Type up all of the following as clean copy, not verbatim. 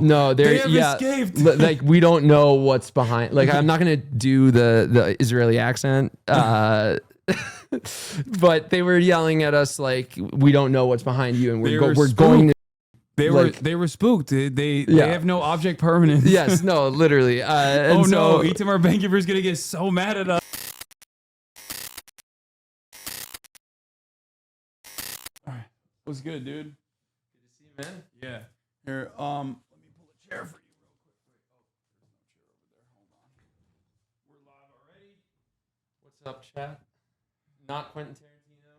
No, They have escaped. Like we don't know what's behind. Like I'm not gonna do the Israeli accent, but they were yelling at us like we don't know what's behind you, and we're going to. They were spooked. They have no object permanence. Yes, no, literally. Oh no, Itamar Ben-Gvir's gonna get so mad at us. All right, what's good, dude? Good to see you, man. Yeah. Here, let me pull a chair for you real quick. Wait, there's no chair over there. Hold on. We're live already. What's up, chat? Not Quentin Tarantino.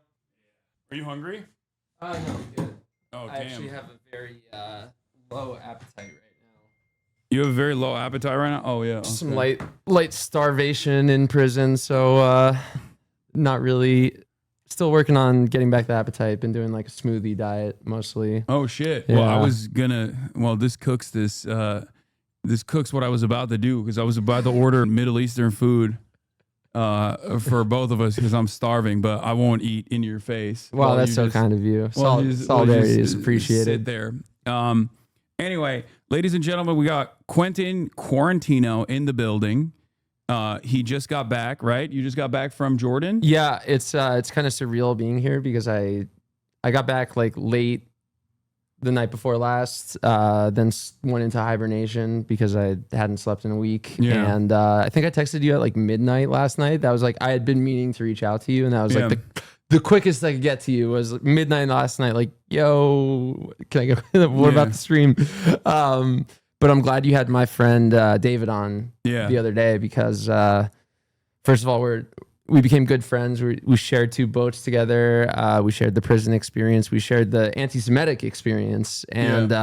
Are you hungry? No, I'm good. Oh, I actually have a very low appetite right now. You have a very low appetite right now? Oh, yeah. Okay. Some light starvation in prison, so not really. Still working on getting back the appetite. Been doing like a smoothie diet mostly. Oh, shit. Yeah. Well, I was gonna... Well, this cooks what I was about to do because I was about to order Middle Eastern food for both of us because I'm starving, but I won't eat in your face. Wow, that's so kind of you. Solidarity is appreciated. Sit there. Anyway, ladies and gentlemen, we got Quentin Quarantino in the building. He just got back, right? You just got back from Jordan? Yeah, it's kind of surreal being here because I got back like late the night before last, then went into hibernation because I hadn't slept in a week. Yeah. And I think I texted you at like midnight last night. That was like, I had been meaning to reach out to you, and that was like the quickest I could get to you was midnight last night. Like, yo, can I go? What about the stream? But I'm glad you had my friend David on the other day because first of all, we became good friends. We shared 2 boats together. We shared the prison experience. We shared the anti-Semitic experience. And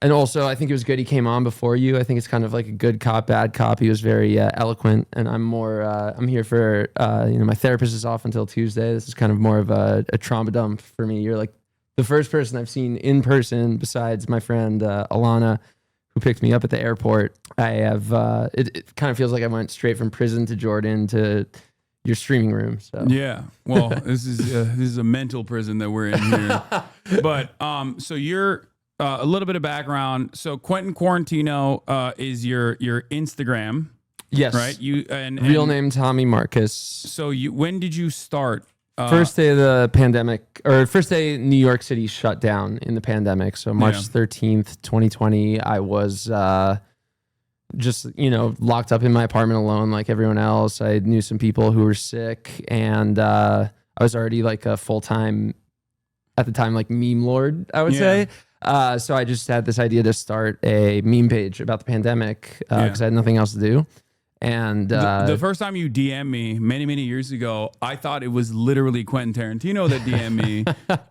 also, I think it was good he came on before you. I think it's kind of like a good cop, bad cop. He was very eloquent. And I'm here for, my therapist is off until Tuesday. This is kind of more of a trauma dump for me. You're like the first person I've seen in person besides my friend Alana, who picked me up at the airport. I have, it kind of feels like I went straight from prison to Jordan to your streaming room. So yeah, well, this is a mental prison that we're in here. But so you're a little bit of background. So Quentin Quarantino is your Instagram. Yes, right. You and real name Tommy Marcus. So when did you start? First day of the pandemic, or first day New York City shut down in the pandemic. So March 13th, 2020, I was just, locked up in my apartment alone like everyone else. I knew some people who were sick, and I was already like a full-time, at the time, like meme lord, I would say. So I just had this idea to start a meme page about the pandemic because I had nothing else to do. And the first time you DM me many years ago, I thought it was literally Quentin Tarantino that DM me,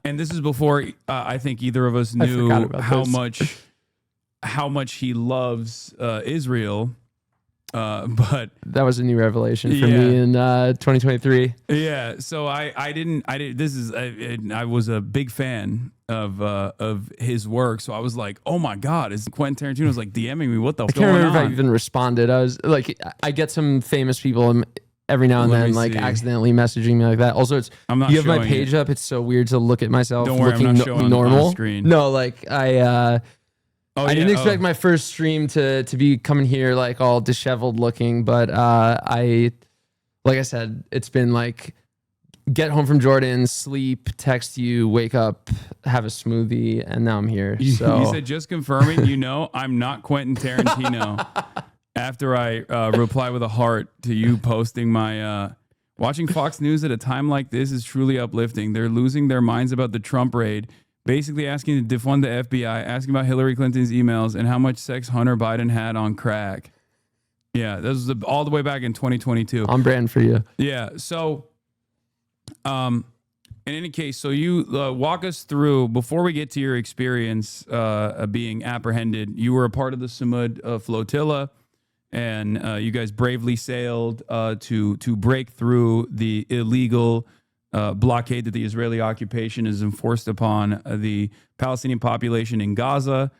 and this is before I think either of us knew how much he loves Israel. But that was a new revelation for me in 2023. Yeah, so I didn't. I was a big fan of his work, so I was like, oh my god, is Quentin Tarantino's like DMing me? What the? I can't remember if I even responded. I was like, I get some famous people every now and then like accidentally messaging me like that. Also, you have my page up. It's so weird to look at myself looking normal. On screen. No, like I didn't expect my first stream to be coming here like all disheveled looking, but like I said, it's been like get home from Jordan, sleep, text you, wake up, have a smoothie, and now I'm here. So you said just confirming, I'm not Quentin Tarantino. After I reply with a heart to you posting my watching Fox News at a time like this is truly uplifting. They're losing their minds about the Trump raid. Basically asking to defund the FBI, asking about Hillary Clinton's emails and how much sex Hunter Biden had on crack. Yeah, this was all the way back in 2022. On brand for you. Yeah, so in any case, so you walk us through, before we get to your experience being apprehended, you were a part of the Samud flotilla, and you guys bravely sailed to break through the illegal blockade that the Israeli occupation has enforced upon the Palestinian population in Gaza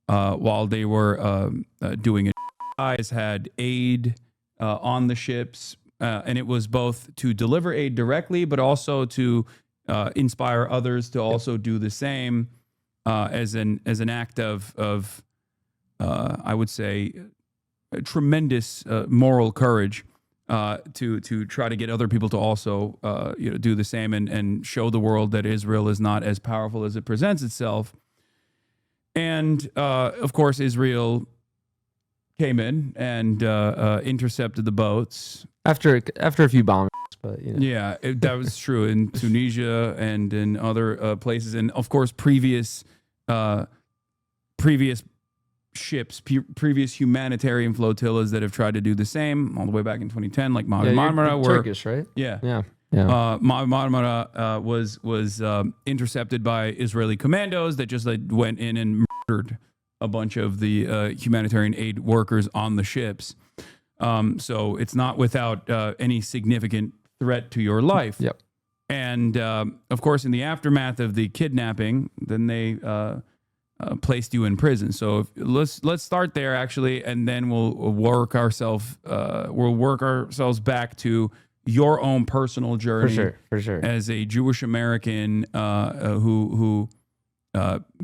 while they were doing it. Guys had aid on the ships, and it was both to deliver aid directly, but also to inspire others to also do the same as an act of I would say, a tremendous moral courage to try to get other people to also do the same and show the world that Israel is not as powerful as it presents itself. And of course, Israel came in and intercepted the boats after a few bombs. But yeah, that was true in Tunisia and in other places, and of course, previous ships, previous humanitarian flotillas that have tried to do the same all the way back in 2010, like Mavi Marmara, were Turkish, right? Yeah. Mavi Marmara was intercepted by Israeli commandos that just went in and murdered a bunch of the humanitarian aid workers on the ships. So it's not without any significant threat to your life. Yep. And of course, in the aftermath of the kidnapping, then they placed you in prison. So let's start there actually, and then we'll work ourselves back to your own personal journey. For sure. As a Jewish American who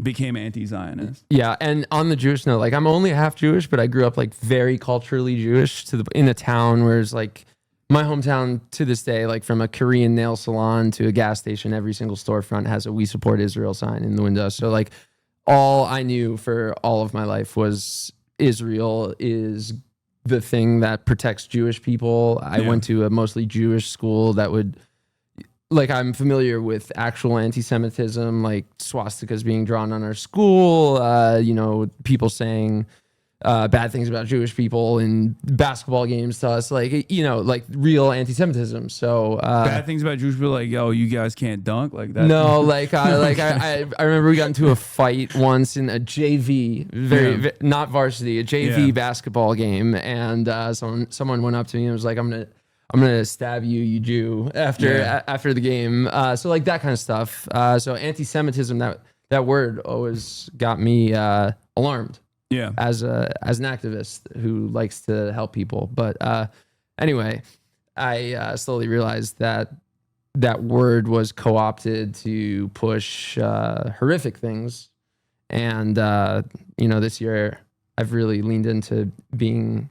became anti-Zionist. Yeah, and on the Jewish note, like I'm only half Jewish, but I grew up like very culturally Jewish in a town where it's like my hometown to this day, like from a Korean nail salon to a gas station, every single storefront has a "We Support Israel" sign in the window. So like all I knew for all of my life was Israel is the thing that protects Jewish people. I went to a mostly Jewish school that would, like, I'm familiar with actual anti-Semitism, like swastikas being drawn on our school, people saying bad things about Jewish people in basketball games to us, like real anti-Semitism. So bad things about Jewish people, like, yo, you guys can't dunk, like that. No, I remember we got into a fight once in a JV, not varsity, a JV basketball game, and someone went up to me and was like, I'm gonna stab you, you Jew, after the game. So like that kind of stuff. So anti-Semitism, that word always got me alarmed. Yeah. As an activist who likes to help people. But anyway, I slowly realized that word was co-opted to push horrific things. And, this year I've really leaned into being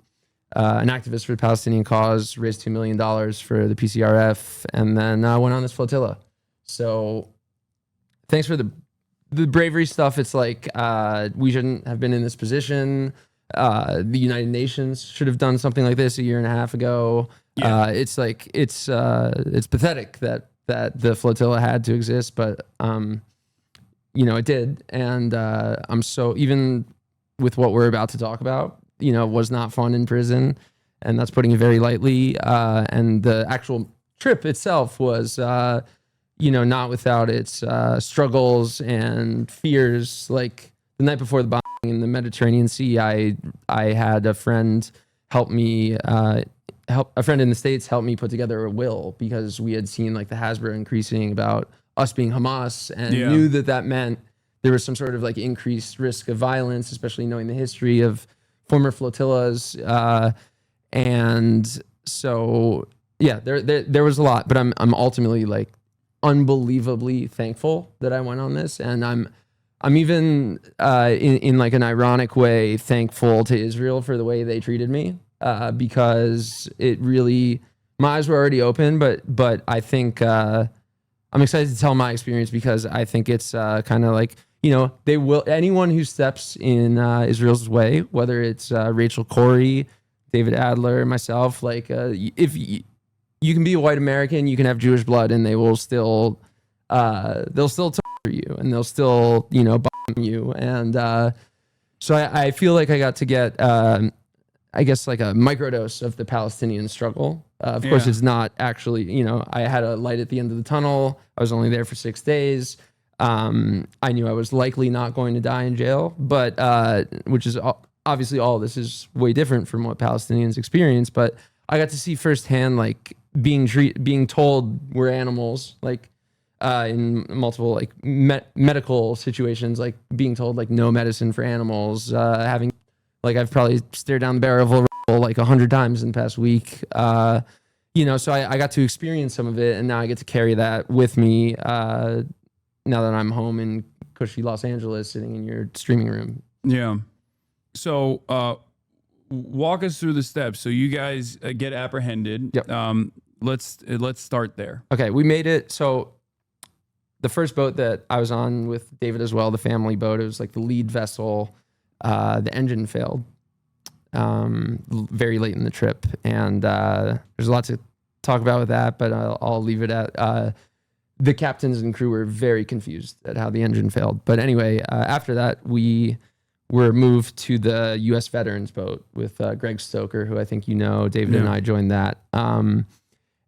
an activist for the Palestinian cause, raised $2 million for the PCRF, and then went on this flotilla. So thanks for the bravery stuff. It's like we shouldn't have been in this position. The United Nations should have done something like this a year and a half ago. Yeah. It's pathetic that the flotilla had to exist, but it did. And I'm so, even with what we're about to talk about, was not fun in prison, and that's putting it very lightly. And the actual trip itself was not without its struggles and fears. Like the night before the bombing in the Mediterranean Sea, I had a friend help me, a friend in the States help me put together a will, because we had seen like the Hasbro increasing about us being Hamas, and knew that meant there was some sort of like increased risk of violence, especially knowing the history of former flotillas. And so, yeah, there was a lot, but I'm ultimately like unbelievably thankful that I went on this, and I'm even in like an ironic way thankful to Israel for the way they treated me, because it really, my eyes were already open, but I think I'm excited to tell my experience, because I think it's kind of like, they will, anyone who steps in Israel's way, whether it's Rachel Corrie, David Adler, myself, like if you can be a white American, you can have Jewish blood, and they will still, they'll still torture you, and they'll still, bomb you. And so I feel like I got to get, I guess, like a microdose of the Palestinian struggle. Of course, it's not actually, I had a light at the end of the tunnel. I was only there for 6 days. I knew I was likely not going to die in jail, but which is obviously all this is way different from what Palestinians experience. But I got to see firsthand, like being told we're animals, like in multiple like medical situations, like being told like no medicine for animals, having like I've probably stared down the barrel of a rifle like 100 times in the past week. So I got to experience some of it, and now I get to carry that with me now that I'm home in cushy Los Angeles, sitting in your streaming room. Yeah. So walk us through the steps. So you guys get apprehended. Yep. Let's start there. Okay, we made it. So the first boat that I was on with David as well, the family boat, it was like the lead vessel. The engine failed very late in the trip, and there's a lot to talk about with that, but I'll leave it at the captains and crew were very confused at how the engine failed. But anyway, after that, we were moved to the U.S. Veterans boat with Greg Stoker, who I think you know. David and I joined that.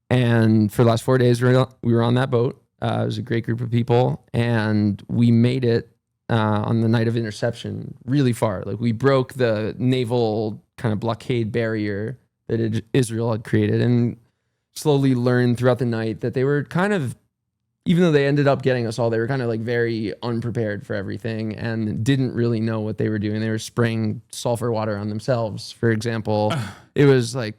And for the last 4 days, we were on that boat. It was a great group of people, and we made it on the night of interception really far. Like, we broke the naval kind of blockade barrier that Israel had created, and slowly learned throughout the night that they were kind of, even though they ended up getting us all, they were kind of like very unprepared for everything and didn't really know what they were doing. They were spraying sulfur water on themselves, for example. It was like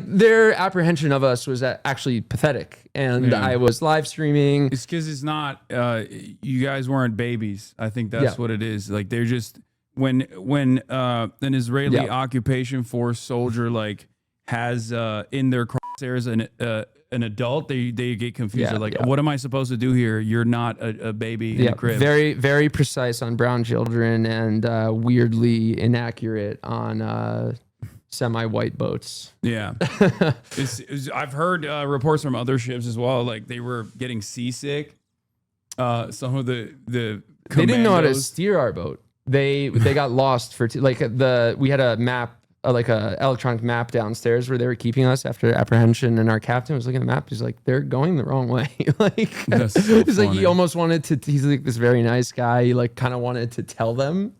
their apprehension of us was actually pathetic. And I was live streaming. It's because it's not, you guys weren't babies. I think that's what it is. Like, they're just, when an Israeli occupation force soldier like has in their crosshairs an adult, they get confused. They're like, what am I supposed to do here? You're not a baby in a crib. Very, very precise on brown children, and weirdly inaccurate on semi-white boats. Yeah. I've heard reports from other ships as well. Like, they were getting seasick. Some of the commandos, they didn't know how to steer our boat. They got lost for we had a map, like a electronic map downstairs where they were keeping us after apprehension, and our captain was looking at the map. He's like, they're going the wrong way. Like, that's so he's like, he almost wanted to. He's like this very nice guy. He like kind of wanted to tell them,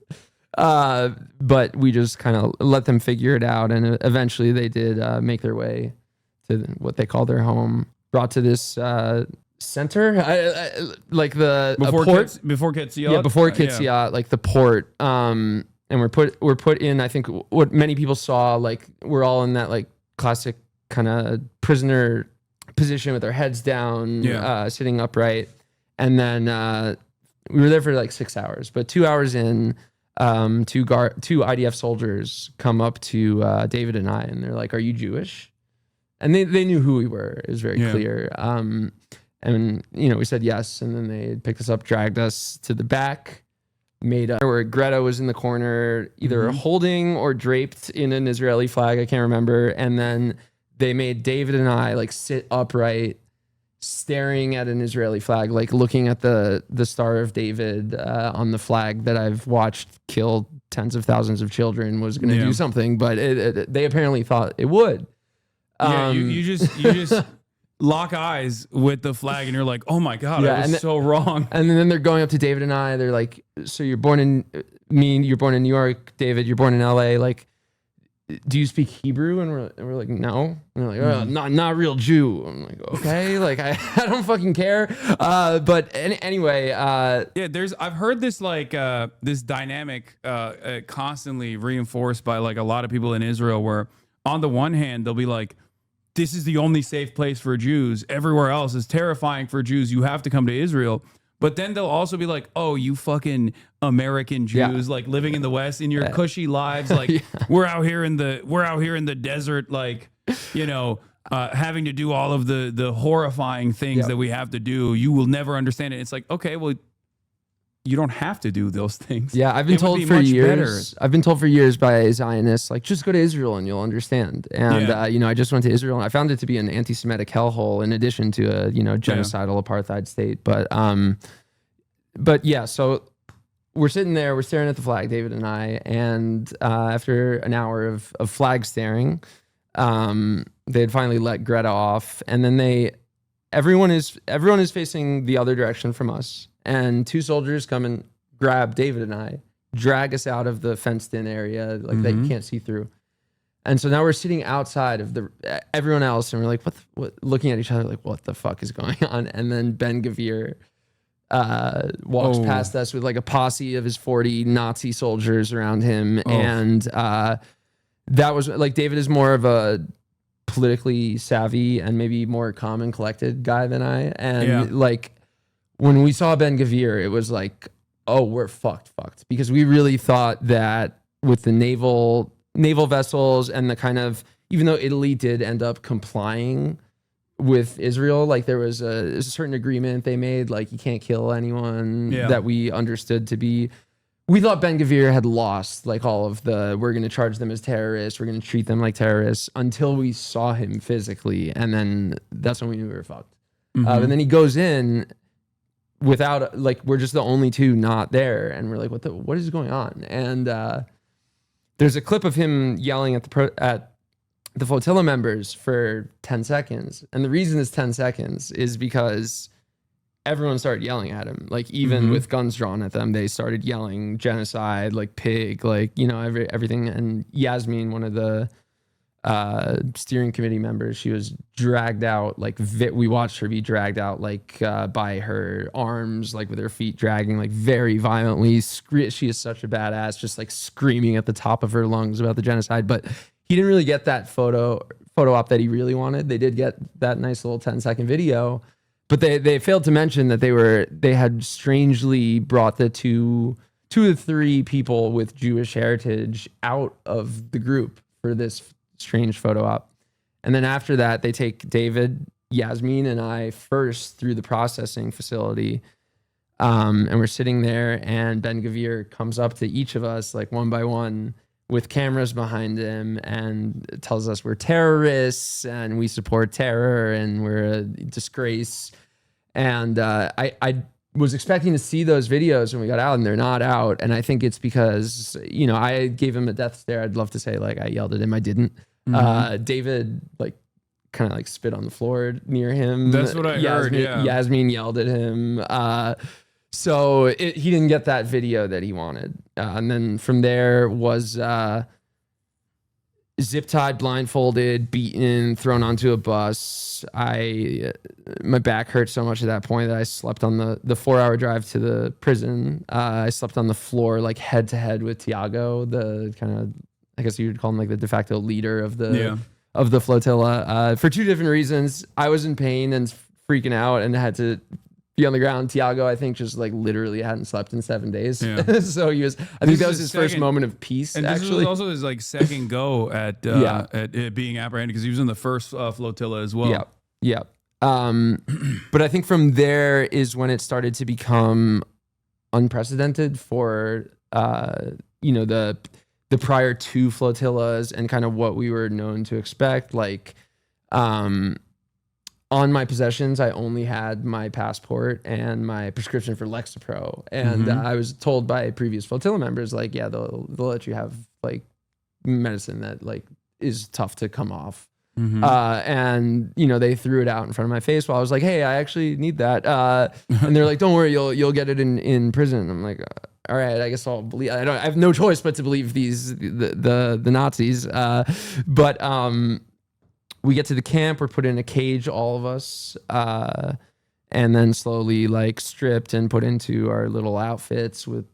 but we just kind of let them figure it out, and eventually they did make their way to what they call their home. Brought to this center, like the port before Kitziyot. Yeah, before Kitziyot, like the port. And we're put in, I think what many people saw, like, we're all in that like classic kind of prisoner position with our heads down, sitting upright. And then we were there for like 6 hours, but 2 hours in, two IDF soldiers come up to David and I, and they're like, "Are you Jewish?" And they knew who we were. It was very clear. And we said yes, and then they picked us up, dragged us to the back. Made up where Greta was in the corner, either holding or draped in an Israeli flag. I can't remember. And then they made David and I like sit upright, staring at an Israeli flag, like looking at the Star of David on the flag that I've watched kill tens of thousands of children was going to do something, but they apparently thought it would. You just lock eyes with the flag, and you're like, "Oh my god, I was so wrong." And then they're going up to David and I. They're like, "So you're born in you're born in New York, David. You're born in LA. Like, do you speak Hebrew?" And we're like, "No." And they're like, "Oh, not real Jew." I'm like, "Okay, like I don't fucking care." But anyway, I've heard this like this dynamic constantly reinforced by like a lot of people in Israel, where on the one hand they'll be like, this is the only safe place for Jews. Everywhere else is terrifying for Jews. You have to come to Israel. But then they'll also be like, "Oh, you fucking American Jews, like living in the West in your cushy lives. Like we're out here in the desert, like, having to do all of the horrifying things that we have to do. You will never understand it." It's like, okay, well, you don't have to do those things. Yeah, I've been told for years. I've been told for years by Zionists, like, just go to Israel and you'll understand. And I just went to Israel and I found it to be an anti-Semitic hellhole in addition to a genocidal apartheid state. But yeah, so we're sitting there, we're staring at the flag, David and I, and after an hour of flag staring, they had finally let Greta off, and then everyone is facing the other direction from us. And two soldiers come and grab David and I, drag us out of the fenced-in area, like that you can't see through. And so now we're sitting outside of everyone else, and we're like, what? Looking at each other, like, what the fuck is going on? And then Ben Gavir walks past us with like a posse of his 40 Nazi soldiers around him, and that was like, David is more of a politically savvy and maybe more calm and collected guy than I, and like, when we saw Ben Gavir, it was like, oh, we're fucked, because we really thought that with the naval vessels and the kind of, even though Italy did end up complying with Israel, like there was a certain agreement they made, like you can't kill anyone that we understood to be. We thought Ben-Gvir had lost like all of we're going to charge them as terrorists, we're going to treat them like terrorists, until we saw him physically. And then that's when we knew we were fucked. And then he goes in without, like, we're just the only two not there. And we're like, what is going on? And there's a clip of him yelling at the flotilla members for 10 seconds. And the reason it's 10 seconds is because everyone started yelling at him. Like, even with guns drawn at them, they started yelling genocide, like pig, like, you know, everything. And Yasmin, one of the steering committee members, she was dragged out, like we watched her be dragged out, like by her arms, like with her feet dragging, like very violently. She is such a badass, just like screaming at the top of her lungs about the genocide. But he didn't really get that photo op that he really wanted. They did get that nice little 10-second video, but they failed to mention that they had strangely brought the two to three people with Jewish heritage out of the group for this strange photo op. And then after that, they take David, Yasmin, and I first through the processing facility. And we're sitting there, and Ben-Gvir comes up to each of us, like one by one, with cameras behind him, and tells us we're terrorists and we support terror and we're a disgrace. And I was expecting to see those videos when we got out, and they're not out. And I think it's because, you know, I gave him a death stare. I'd love to say like I yelled at him. I didn't. David like kind of like spit on the floor near him. That's what I heard. Yeah. Yasmin yelled at him. So he didn't get that video that he wanted. And then from there was zip tied, blindfolded, beaten, thrown onto a bus. My back hurt so much at that point that I slept on the 4-hour drive to the prison. I slept on the floor, like head to head with Tiago, the kind of, I guess you would call him like the de facto leader of the flotilla, for two different reasons. I was in pain and freaking out and had to be on the ground. Tiago, I think, just like literally hadn't slept in 7 days. Yeah. So I think that was his first moment of peace. And actually, this was also his like second go at being apprehended, because he was in the first flotilla as well. Yeah. But I think from there is when it started to become unprecedented for the prior two flotillas and kind of what we were known to expect. Like, on my possessions, I only had my passport and my prescription for Lexapro. And I was told by previous flotilla members, like, yeah, they'll let you have like medicine that like is tough to come off. And you know, they threw it out in front of my face while I was like, hey, I actually need that. And they're like, don't worry, you'll get it in prison. I'm like, all right, I guess I'll believe. I have no choice but to believe the Nazis. But we get to the camp. We're put in a cage, all of us, and then slowly like stripped and put into our little outfits with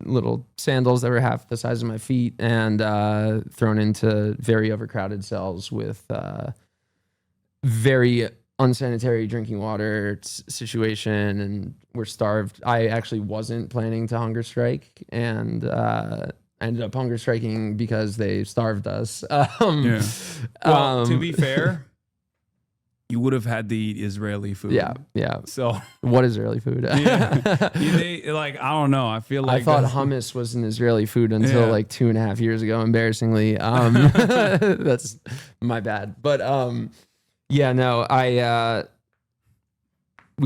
little sandals that were half the size of my feet, and thrown into very overcrowded cells with very unsanitary drinking water situation, and we're starved. I actually wasn't planning to hunger strike, and I ended up hunger striking because they starved us. Well, to be fair, you would have had the Israeli food. Yeah. So what Israeli food? They, like, I don't know. I feel like I thought hummus was an Israeli food until like 2.5 years ago. Embarrassingly, that's my bad. But we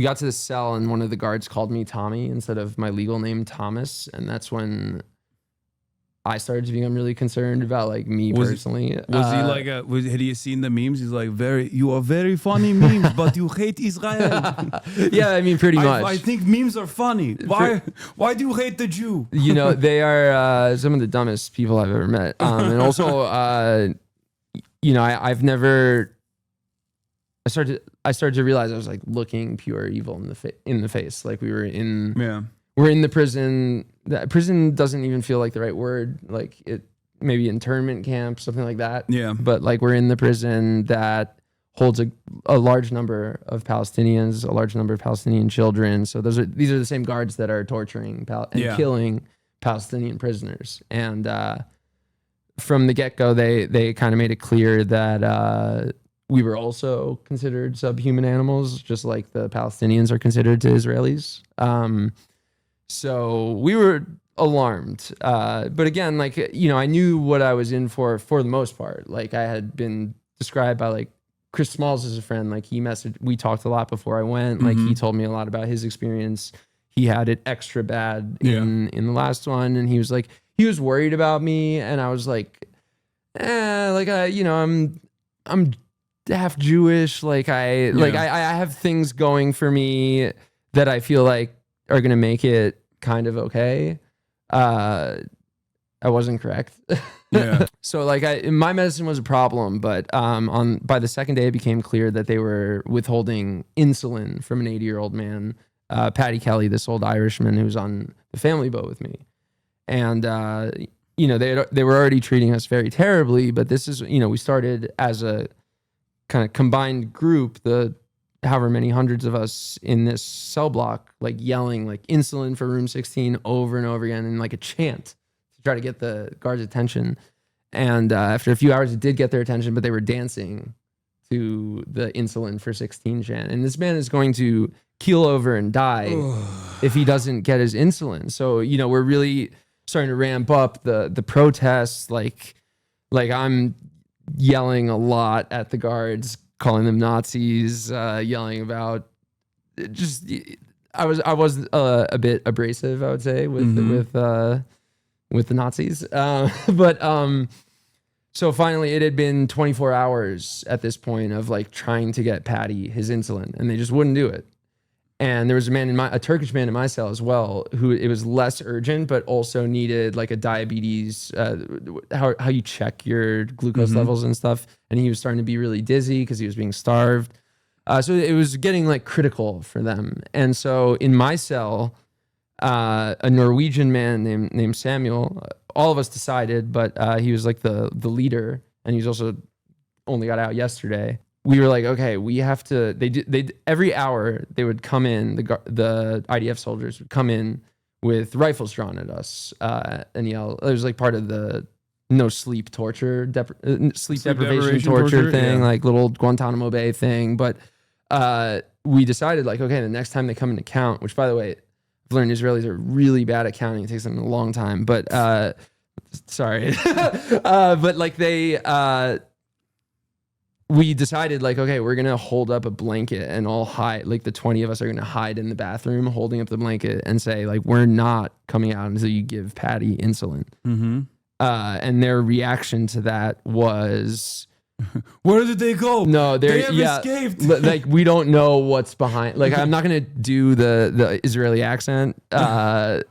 got to the cell, and one of the guards called me Tommy instead of my legal name, Thomas, and that's when I started to become really concerned about like me personally. Was he like had he seen the memes? He's like, you are very funny memes, but you hate Israel. Yeah, I mean, pretty much. I think memes are funny. Why do you hate the Jew? You know, they are some of the dumbest people I've ever met. And also, you know, I started to realize I was like looking pure evil in the face. Like we're in the prison. That prison doesn't even feel like the right word. Like it, maybe internment camp, something like that. Yeah. But like we're in the prison that holds a large number of Palestinians, a large number of Palestinian children. So these are the same guards that are torturing and killing Palestinian prisoners. And from the get-go, they kind of made it clear that we were also considered subhuman animals, just like the Palestinians are considered to Israelis. So we were alarmed. But again, like, you know, I knew what I was in for the most part. Like, I had been described by like Chris Smalls as a friend. Like, we talked a lot before I went. Like, he told me a lot about his experience. He had it extra bad in the last one. And he was like, he was worried about me. And I was like, you know, I'm half Jewish. Like I have things going for me that I feel like are going to make it kind of okay. I wasn't correct. So like my medicine was a problem, but by the second day it became clear that they were withholding insulin from an 80-year-old man, Paddy Kelly, this old Irishman who was on the family boat with me. And you know, they were already treating us very terribly, but this is, you know, we started as a kind of combined group, the however many hundreds of us in this cell block, like yelling like insulin for room 16 over and over again in like a chant to try to get the guards' attention. And after a few hours, it did get their attention, but they were dancing to the insulin for 16 chant. And this man is going to keel over and die if he doesn't get his insulin. So, you know, we're really starting to ramp up the protests. Like I'm yelling a lot at the guards, calling them Nazis, yelling about just, I was a bit abrasive, I would say, with the Nazis. So finally it had been 24 hours at this point of like trying to get Paddy his insulin, and they just wouldn't do it. And there was a Turkish man in my cell as well, who it was less urgent, but also needed like a diabetes, how you check your glucose levels and stuff. And he was starting to be really dizzy because he was being starved. So it was getting like critical for them. And so in my cell, a Norwegian man named Samuel, all of us decided, but he was like the leader, and he's also only got out yesterday. We were like, okay, we have to. They every hour they would come in. The IDF soldiers would come in with rifles drawn at us and yell. It was like part of the no sleep torture, sleep deprivation torture thing, like little Guantanamo Bay thing. But we decided like, okay, the next time they come into count, which by the way, I've learned Israelis are really bad at counting. It takes them a long time. But sorry, but like we decided like, okay, we're going to hold up a blanket and all hide, like the 20 of us are going to hide in the bathroom holding up the blanket and say like, we're not coming out until you give Paddy insulin. And their reaction to that was, where did they go? No, they have escaped. Like we don't know what's behind. Like I'm not going to do the Israeli accent. But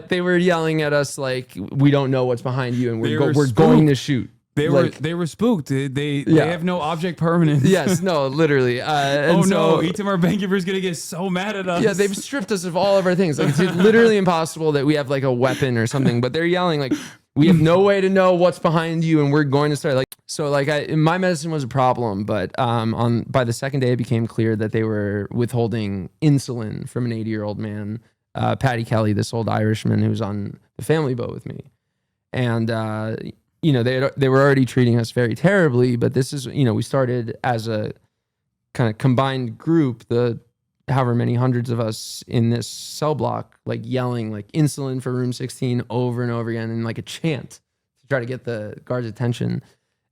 they were yelling at us like, we don't know what's behind you and we're going to shoot. They were spooked. They have no object permanence. Yes, no, literally. Itamar Ben-Gvir is gonna get so mad at us. Yeah, they've stripped us of all of our things. Like it's literally impossible that we have like a weapon or something. But they're yelling like, we have no way to know what's behind you, and we're going to start like. So like my medicine was a problem, but by the second day it became clear that they were withholding insulin from an 80-year-old man, Paddy Kelly, this old Irishman who was on the family boat with me, and. You know, they were already treating us very terribly, but this is, you know, we started as a kind of combined group, the however many hundreds of us in this cell block, like yelling like insulin for room 16 over and over again in like a chant to try to get the guards' attention.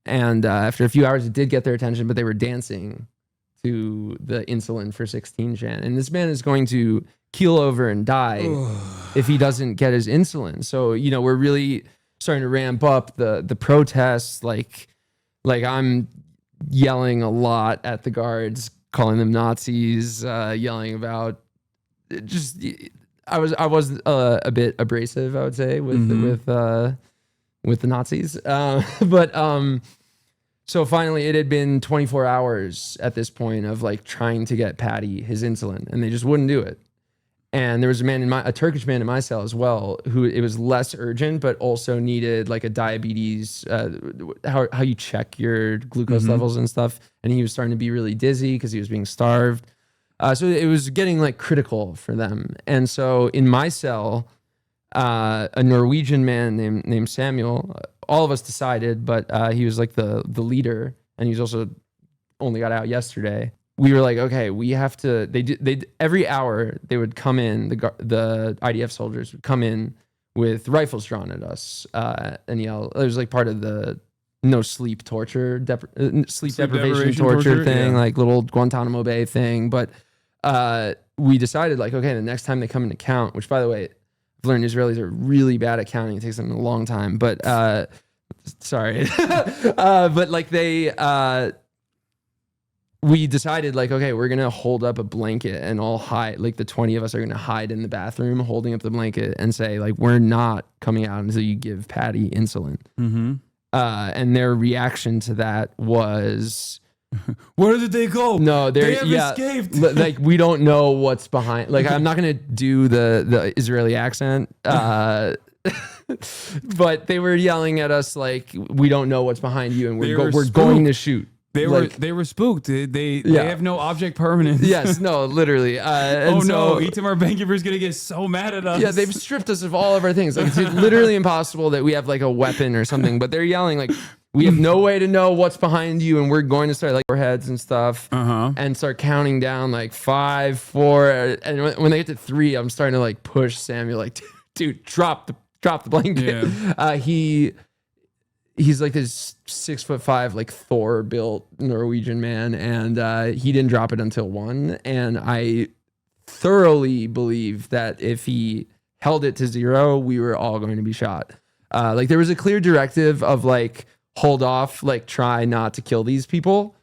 And after a few hours, it did get their attention, but they were dancing to the insulin for 16 chant. And this man is going to keel over and die if he doesn't get his insulin. So, you know, we're really starting to ramp up the protests. Like I'm yelling a lot at the guards, calling them Nazis, yelling about just, I was a bit abrasive, I would say, with the Nazis. So finally it had been 24 hours at this point of like trying to get Paddy his insulin, and they just wouldn't do it. And there was a Turkish man in my cell as well, who it was less urgent, but also needed like a diabetes, how you check your glucose levels and stuff. And he was starting to be really dizzy because he was being starved. So it was getting like critical for them. And so in my cell, a Norwegian man named Samuel. All of us decided, but he was like the leader, and he's also only got out yesterday. We were like, okay, we have to. They every hour they would come in. The IDF soldiers would come in with rifles drawn at us and yell. It was like part of the no sleep torture, sleep deprivation torture thing, like little Guantanamo Bay thing. But we decided like, okay, the next time they come into count, which by the way, I've learned Israelis are really bad at counting. It takes them a long time, but sorry. But like we decided like, okay, we're going to hold up a blanket and all hide, like the 20 of us are going to hide in the bathroom holding up the blanket and say like, we're not coming out until you give Patty insulin. Mm-hmm. And their reaction to that was, where did they go? No, they have escaped. Like we don't know what's behind. Like I'm not gonna do the Israeli accent, but they were yelling at us like we don't know what's behind you, and we're going to shoot. They were spooked. They have no object permanence. Yes, no, literally. No, Itamar Ben-Gvir is gonna get so mad at us. Yeah, they've stripped us of all of our things. Like it's literally impossible that we have like a weapon or something. But they're yelling like, we have no way to know what's behind you, and we're going to start like our heads and stuff, and start counting down like 5, 4, and when they get to 3, I'm starting to like push Samuel like, dude, drop the blanket. Yeah. He's like this 6'5" like Thor built Norwegian man, and he didn't drop it until 1. And I thoroughly believe that if he held it to 0, we were all going to be shot. Like there was a clear directive of like, hold off, like try not to kill these people.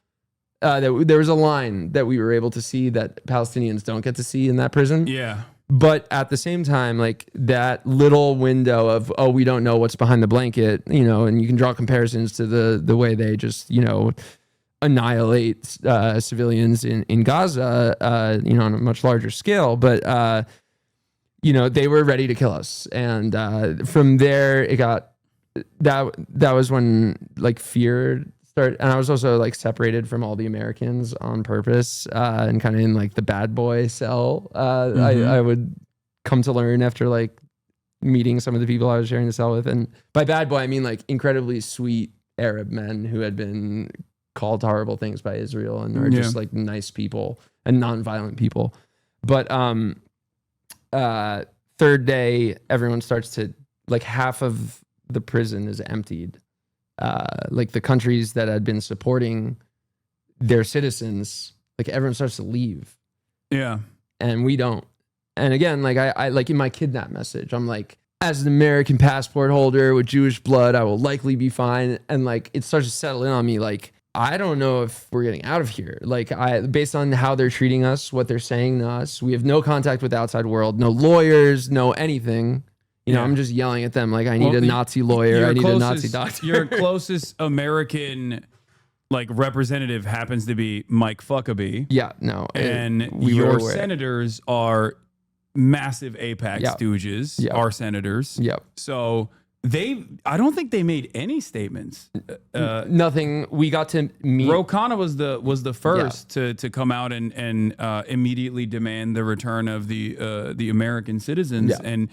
There was a line that we were able to see that Palestinians don't get to see in that prison. Yeah. But at the same time, like that little window of, oh, we don't know what's behind the blanket, and you can draw comparisons to the way they just, annihilate civilians in Gaza, on a much larger scale. But, they were ready to kill us. And from there, it got, that was when like fear started. And I was also like separated from all the Americans on purpose and kind of in like the bad boy cell. I would come to learn after like meeting some of the people I was sharing the cell with. And by bad boy, I mean like incredibly sweet Arab men who had been called horrible things by Israel and are just like nice people and nonviolent people. But third day, everyone starts to like half of the prison is emptied. Like the countries that had been supporting their citizens, like everyone starts to leave. Yeah. And we don't. And again, like I like in my kidnap message, I'm like, as an American passport holder with Jewish blood, I will likely be fine. And like it starts to settle in on me, like, I don't know if we're getting out of here. Like based on how they're treating us, what they're saying to us, we have no contact with the outside world, no lawyers, no anything. I'm just yelling at them like I need a Nazi lawyer. I need a Nazi doctor. Your closest American like representative happens to be Mike Huckabee. Yeah, no. And your senators are massive AIPAC stooges, our senators. Yep. So I don't think they made any statements. Nothing. We got to meet. Ro Khanna was the first to come out and immediately demand the return of the American citizens. Yeah. And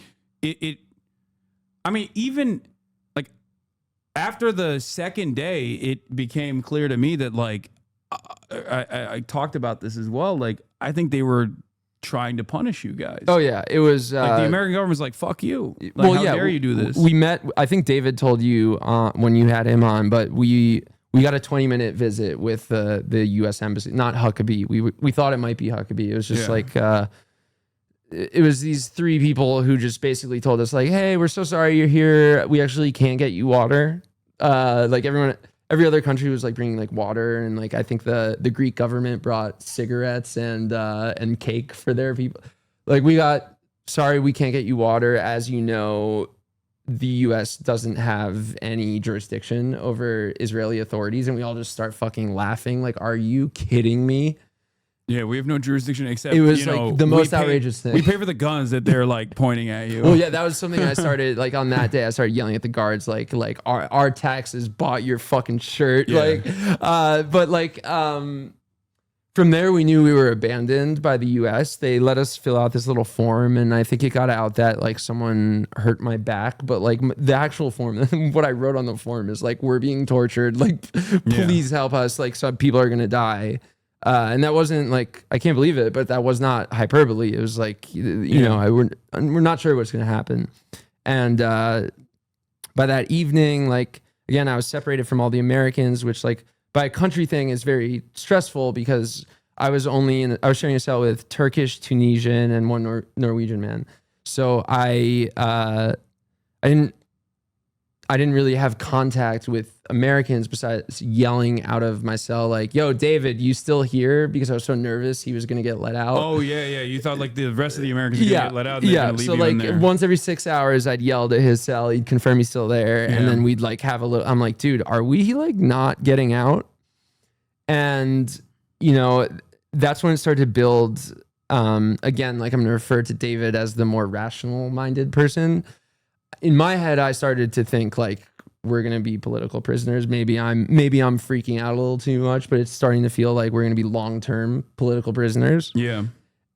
I mean, even like after the second day, it became clear to me that like I talked about this as well. Like I think they were trying to punish you guys. Oh yeah, it was like the American government was like, "Fuck you!" Like, how dare you do this? We met. I think David told you when you had him on, but we got a 20-minute visit with the U.S. Embassy, not Huckabee. We thought it might be Huckabee. It was just like. It was these 3 people who just basically told us like, hey, we're so sorry you're here. We actually can't get you water. Like every other country was like bringing like water. And like, I think the Greek government brought cigarettes and cake for their people. Like sorry, we can't get you water. As you know, the US doesn't have any jurisdiction over Israeli authorities. And we all just start fucking laughing. Like, are you kidding me? Yeah, we have no jurisdiction except, it was like the most outrageous thing. We pay for the guns that they're like pointing at you. Well, yeah, that was something I started like on that day. I started yelling at the guards like our taxes bought your fucking shirt. Yeah. Like, but like from there, we knew we were abandoned by the U.S. They let us fill out this little form, and I think it got out that like someone hurt my back. But like the actual form, what I wrote on the form is like, we're being tortured. Like, please help us. Like, some people are gonna die. And that wasn't like, I can't believe it, but that was not hyperbole. It was like, you know, we're not sure what's gonna happen. And by that evening, like again, I was separated from all the Americans, which like, by a country thing is very stressful because I was sharing a cell with Turkish, Tunisian, and one Norwegian man. So I didn't really have contact with Americans besides yelling out of my cell like, "Yo, David, you still here?" Because I was so nervous he was gonna get let out. Oh yeah. You thought like the rest of the Americans were gonna get let out. And gonna leave so you like in there. once every 6 hours, I'd yelled at his cell. He'd confirm he's still there, and then we'd like have a little. I'm like, dude, are we like not getting out? And you know, that's when it started to build. Again, like I'm gonna refer to David as the more rational-minded person. In my head, I started to think like, we're going to be political prisoners. Maybe I'm freaking out a little too much, but it's starting to feel like we're going to be long-term political prisoners. Yeah.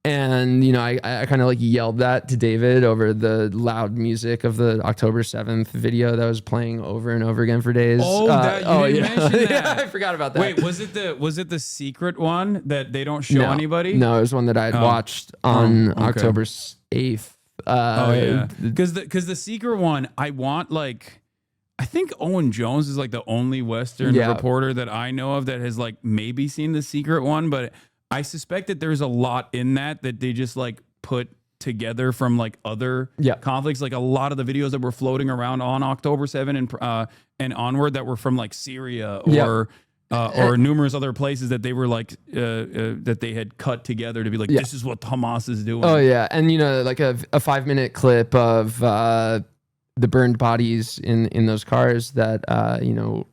And, you know, I kind of like yelled that to David over the loud music of the October 7th video that was playing over and over again for days. Oh, you didn't mention that. Yeah, I forgot about that. Wait, was it the secret one that they don't show anybody? No, it was one that I had watched on October 8th. Because the secret one, I want like, I think Owen Jones is like the only Western reporter that I know of that has like maybe seen the secret one, but I suspect that there's a lot in that they just like put together from like other conflicts, like a lot of the videos that were floating around on October 7 and onward that were from like Syria or numerous other places that they were like that they had cut together to be like, this is what Hamas is doing. Oh yeah, and you know, like a 5-minute clip of the burned bodies in those cars that you know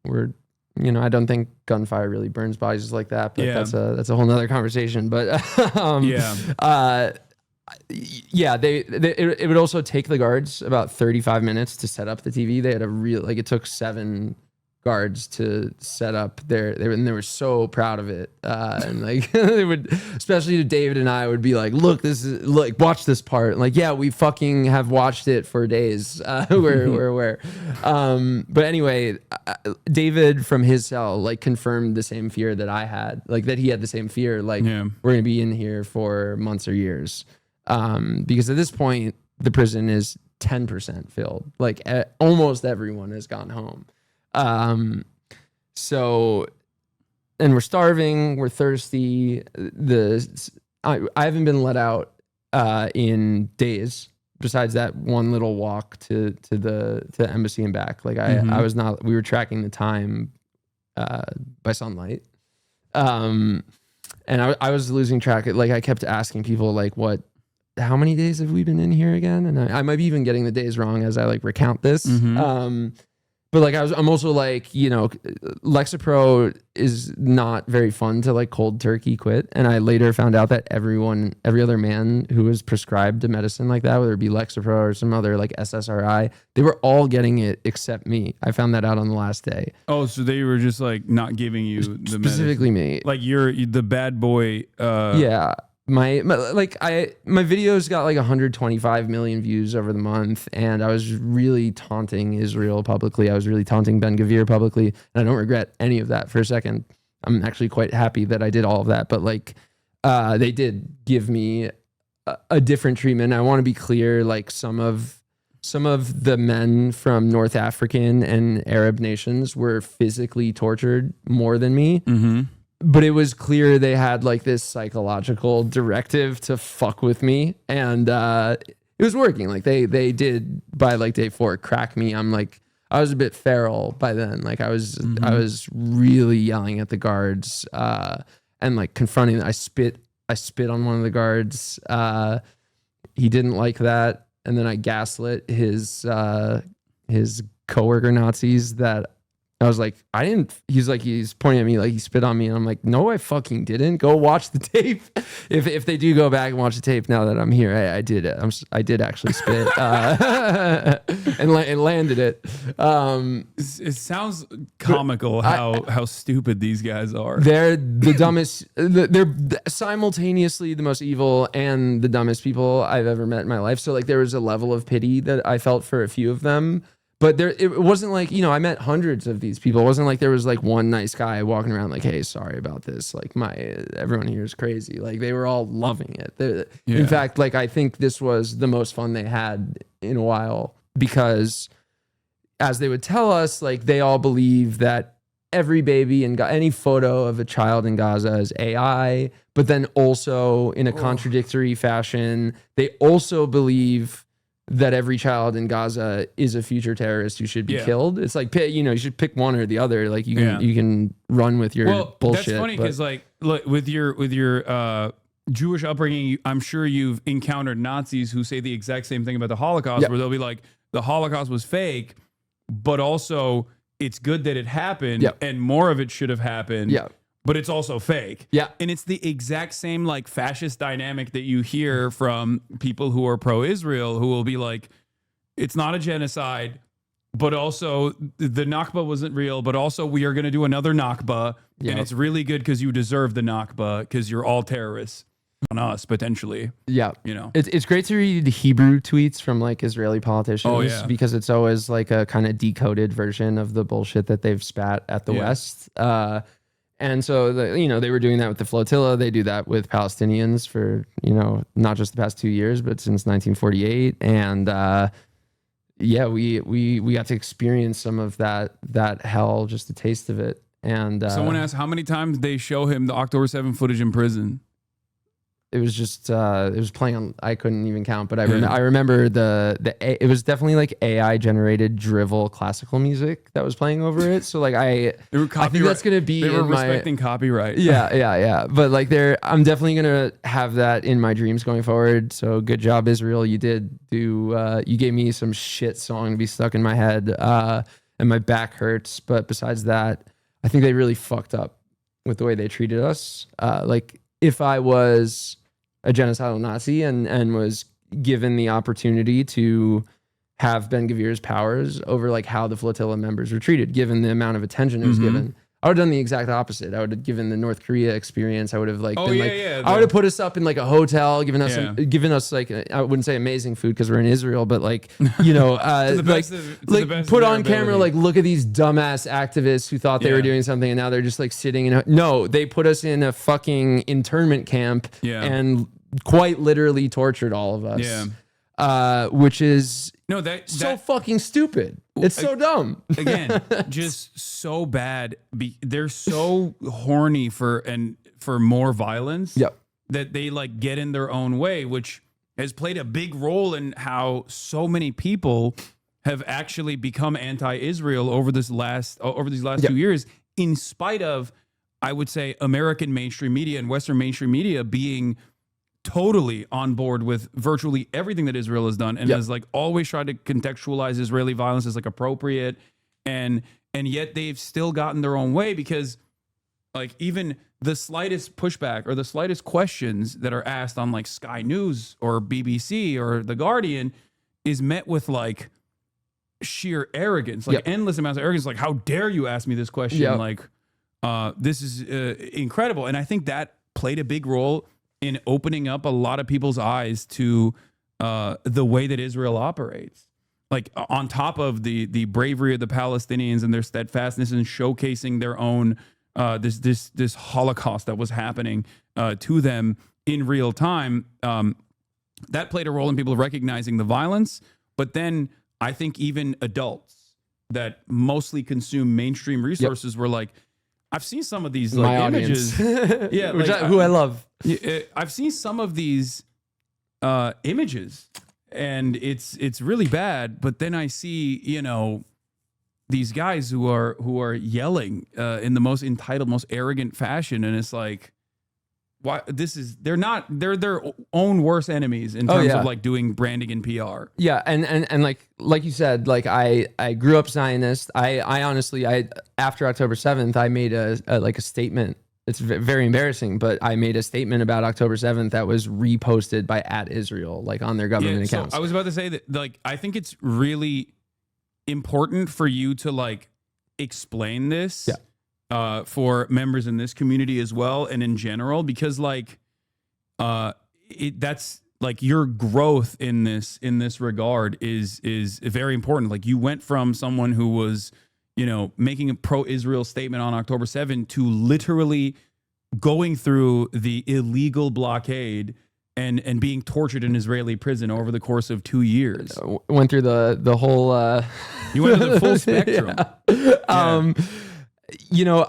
were, you know, I don't think gunfire really burns bodies like that, but that's a whole nother conversation. But it would also take the guards about 35 minutes to set up the TV. They had it took 7 guards to set up they were so proud of it, and like they would, especially to David and I, would be like, look, watch this part, and like, yeah, we fucking have watched it for days. But anyway, David from his cell like confirmed the same fear that I had, like that he had the same fear, like we're gonna be in here for months or years, because at this point the prison is 10% filled, like almost everyone has gone home. So, and we're starving, we're thirsty. I haven't been let out in days, besides that one little walk to the embassy and back. Like I was not, we were tracking the time by sunlight. And I was losing track. Like I kept asking people like, how many days have we been in here again? And I might be even getting the days wrong as I like recount this. But like I'm also like, you know, Lexapro is not very fun to like cold turkey quit. And I later found out that every other man who was prescribed a medicine like that, whether it be Lexapro or some other like SSRI, they were all getting it except me. I found that out on the last day. Oh, so they were just like not giving you the specifically medicine. Me. Like you're the bad boy. Yeah. My videos got like 125 million views over the month, and I was really taunting Israel publicly. I was really taunting Ben-Gvir publicly, and I don't regret any of that for a second. I'm actually quite happy that I did all of that, but like they did give me a different treatment. I want to be clear, like some of the men from North African and Arab nations were physically tortured more than me. But it was clear they had like this psychological directive to fuck with me, and it was working. Like they did by like day 4 crack me. I was a bit feral by then. Like I was really yelling at the guards and like confronting them. I spit on one of the guards. He didn't like that, and then I gaslit his coworker Nazis that I was like, I didn't. He's pointing at me like he spit on me, and I'm like, no, I fucking didn't. Go watch the tape. If they do go back and watch the tape now that I'm here, I did it. I did actually spit and landed it. It sounds comical how stupid these guys are. They're the dumbest. They're simultaneously the most evil and the dumbest people I've ever met in my life. So like there was a level of pity that I felt for a few of them. But it wasn't like, I met hundreds of these people. It wasn't like there was like one nice guy walking around like, hey, sorry about this. Like everyone here is crazy. Like they were all loving it. In fact, like I think this was the most fun they had in a while because as they would tell us, like they all believe that every baby and any photo of a child in Gaza is AI, but then also in a contradictory fashion, they also believe that every child in Gaza is a future terrorist who should be killed. It's like, you should pick one or the other. Like you can run with your bullshit. That's funny because like, look, with your Jewish upbringing, I'm sure you've encountered Nazis who say the exact same thing about the Holocaust, where they'll be like, the Holocaust was fake, but also it's good that it happened and more of it should have happened. Yeah. But it's also fake. Yeah. And it's the exact same like fascist dynamic that you hear from people who are pro-Israel who will be like, it's not a genocide, but also the Nakba wasn't real, but also we are going to do another Nakba. Yep. And it's really good because you deserve the Nakba because you're all terrorists on us potentially. Yeah. It's great to read Hebrew tweets from like Israeli politicians because it's always like a kind of decoded version of the bullshit that they've spat at the West. And so, they were doing that with the flotilla. They do that with Palestinians for, not just the past 2 years, but since 1948. And we got to experience some of that hell, just a taste of it. And someone asked how many times they show him the October 7 footage in prison. It was just it was playing on. I couldn't even count, but I remember it was definitely like AI generated drivel classical music that was playing over it. So like I think that's gonna be they were respecting copyright. Yeah. But like I'm definitely gonna have that in my dreams going forward. So good job, Israel. You did do. You gave me some shit song to be stuck in my head, and my back hurts. But besides that, I think they really fucked up with the way they treated us. Like if I was a genocidal Nazi and was given the opportunity to have Ben Gvir's powers over like how the flotilla members were treated, given the amount of attention it was given. I would have done the exact opposite. I would have given the North Korea experience. I would have I would have put us up in like a hotel, given us like, I wouldn't say amazing food because we're in Israel, but like, put on camera, like look at these dumbass activists who thought they were doing something and now they're just like sitting in no, they put us in a fucking internment camp and quite literally tortured all of us. Which is so fucking stupid. It's so dumb. Again, just so bad. They're so horny for more violence that they like get in their own way, which has played a big role in how so many people have actually become anti-Israel over these last 2 years, in spite of, I would say, American mainstream media and Western mainstream media being totally on board with virtually everything that Israel has done and has like always tried to contextualize Israeli violence as like appropriate, and yet they've still gotten their own way because like even the slightest pushback or the slightest questions that are asked on like Sky News or BBC or The Guardian is met with like sheer arrogance, like endless amounts of arrogance, like how dare you ask me this question, like this is incredible. And I think that played a big role in opening up a lot of people's eyes to the way that Israel operates. Like on top of the bravery of the Palestinians and their steadfastness in showcasing their own this Holocaust that was happening to them in real time, that played a role in people recognizing the violence. But then I think even adults that mostly consume mainstream resources were like, I've seen some of these like images, who I love. I've seen some of these images, and it's really bad. But then I see, these guys who are yelling in the most entitled, most arrogant fashion, and it's like, why they're their own worst enemies in terms of like doing branding and PR. Yeah, and like you said, like I grew up Zionist. I honestly after October 7th, I made a statement. It's very embarrassing, but I made a statement about October 7th that was reposted by @Israel, like on their government accounts. So I was about to say that, like, I think it's really important for you to like explain this for members in this community as well, and in general, because like that's like your growth in this regard is very important. Like, you went from someone who was, you know, making a pro-Israel statement on October 7th to literally going through the illegal blockade and being tortured in Israeli prison over the course of 2 years. Went through the whole you went through the full spectrum. You know,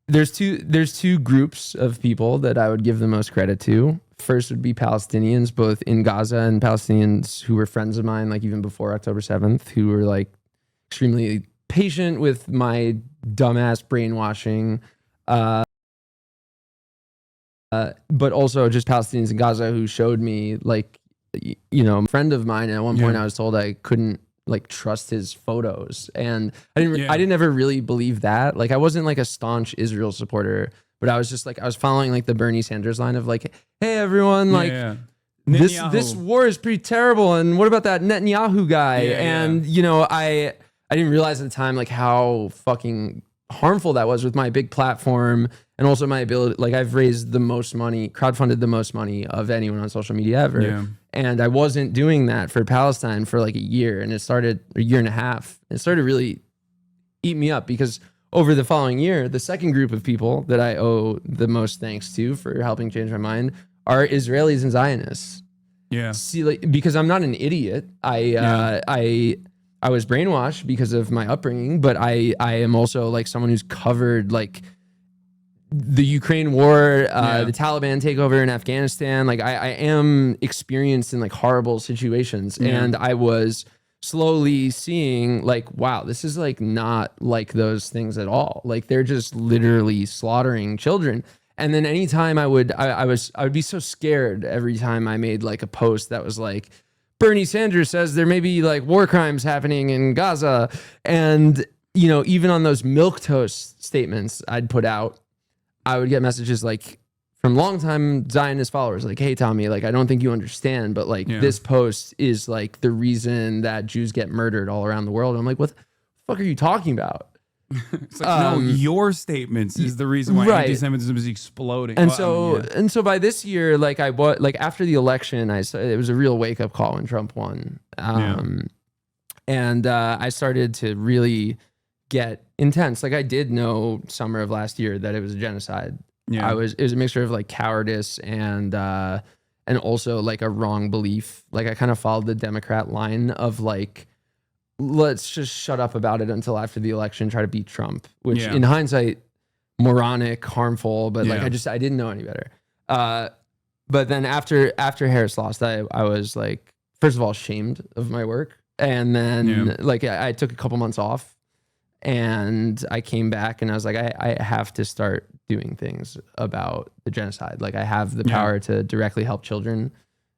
there's two groups of people that I would give the most credit to. First would be Palestinians, both in Gaza and Palestinians who were friends of mine, like even before October 7th, who were like extremely patient with my dumbass brainwashing, but also just Palestinians in Gaza who showed me, like, you know, a friend of mine. And at one point I was told I couldn't like trust his photos, and I didn't ever really believe that. Like, I wasn't like a staunch Israel supporter, but I was just like, I was following like the Bernie Sanders line of like, hey everyone, like this war is pretty terrible, and what about that Netanyahu guy? And you know, I didn't realize at the time like how fucking harmful that was with my big platform, and also my ability. Like, I've raised the most money, crowdfunded the most money of anyone on social media ever. And I wasn't doing that for Palestine for like a year, and it started a year and a half. It started really eat me up, because over the following year, the second group of people that I owe the most thanks to for helping change my mind are Israelis and Zionists. Yeah. See, like, because I'm not an idiot. I was brainwashed because of my upbringing, but I am also like someone who's covered like the Ukraine war, the Taliban takeover in Afghanistan. Like, I am experienced in like horrible situations, and I was slowly seeing like, wow, this is like not like those things at all. Like, they're just literally slaughtering children. And then anytime I would be so scared every time I made like a post that was like, Bernie Sanders says there may be like war crimes happening in Gaza. And, you know, even on those milquetoast statements I'd put out, I would get messages like from longtime Zionist followers, like, hey, Tommy, like, I don't think you understand, but like this post is like the reason that Jews get murdered all around the world. And I'm like, what the fuck are you talking about? It's like, no, your statements is the reason why anti-Semitism is exploding. And so by this year, like after the election, it was a real wake up call when Trump won. And I started to really get intense. Like, I did know summer of last year that it was a genocide. It was a mixture of like cowardice and also like a wrong belief. Like, I kind of followed the Democrat line of like, let's just shut up about it until after the election, try to beat Trump, which in hindsight, moronic, harmful, but like, I didn't know any better. But then after Harris lost, I was like, first of all, ashamed of my work. And then like, I took a couple months off, and I came back and I was like, I have to start doing things about the genocide. Like, I have the power to directly help children.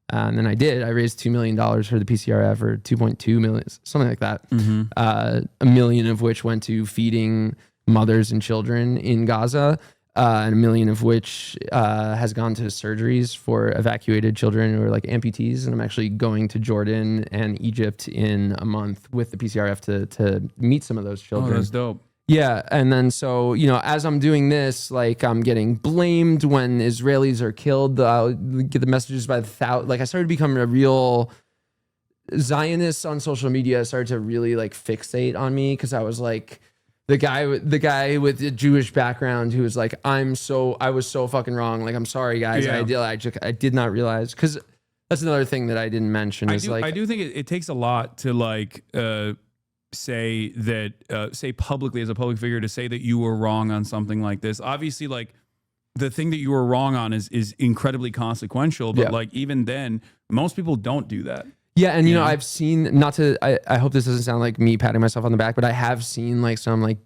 And then I did. I raised $2 million for the PCRF, or 2.2 million, something like that. $1 million of which went to feeding mothers and children in Gaza, and $1 million of which has gone to surgeries for evacuated children who are like amputees. And I'm actually going to Jordan and Egypt in a month with the PCRF to meet some of those children. Oh, that's dope. Yeah. And then, so, you know, as I'm doing this, like, I'm getting blamed when Israelis are killed. I'll get the messages by the thousand. Like, I started becoming a real Zionist on social media. I started to really like fixate on me, because I was like the guy with the Jewish background who was like, I was so fucking wrong. Like, I'm sorry, guys. I did not realize, because that's another thing that I didn't mention. I do think it takes a lot to like say publicly, as a public figure, to say that you were wrong on something like this. Obviously, like, the thing that you were wrong on is incredibly consequential, but like, even then, most people don't do that. Yeah, and you know, I've seen, I hope this doesn't sound like me patting myself on the back, but I have seen like some like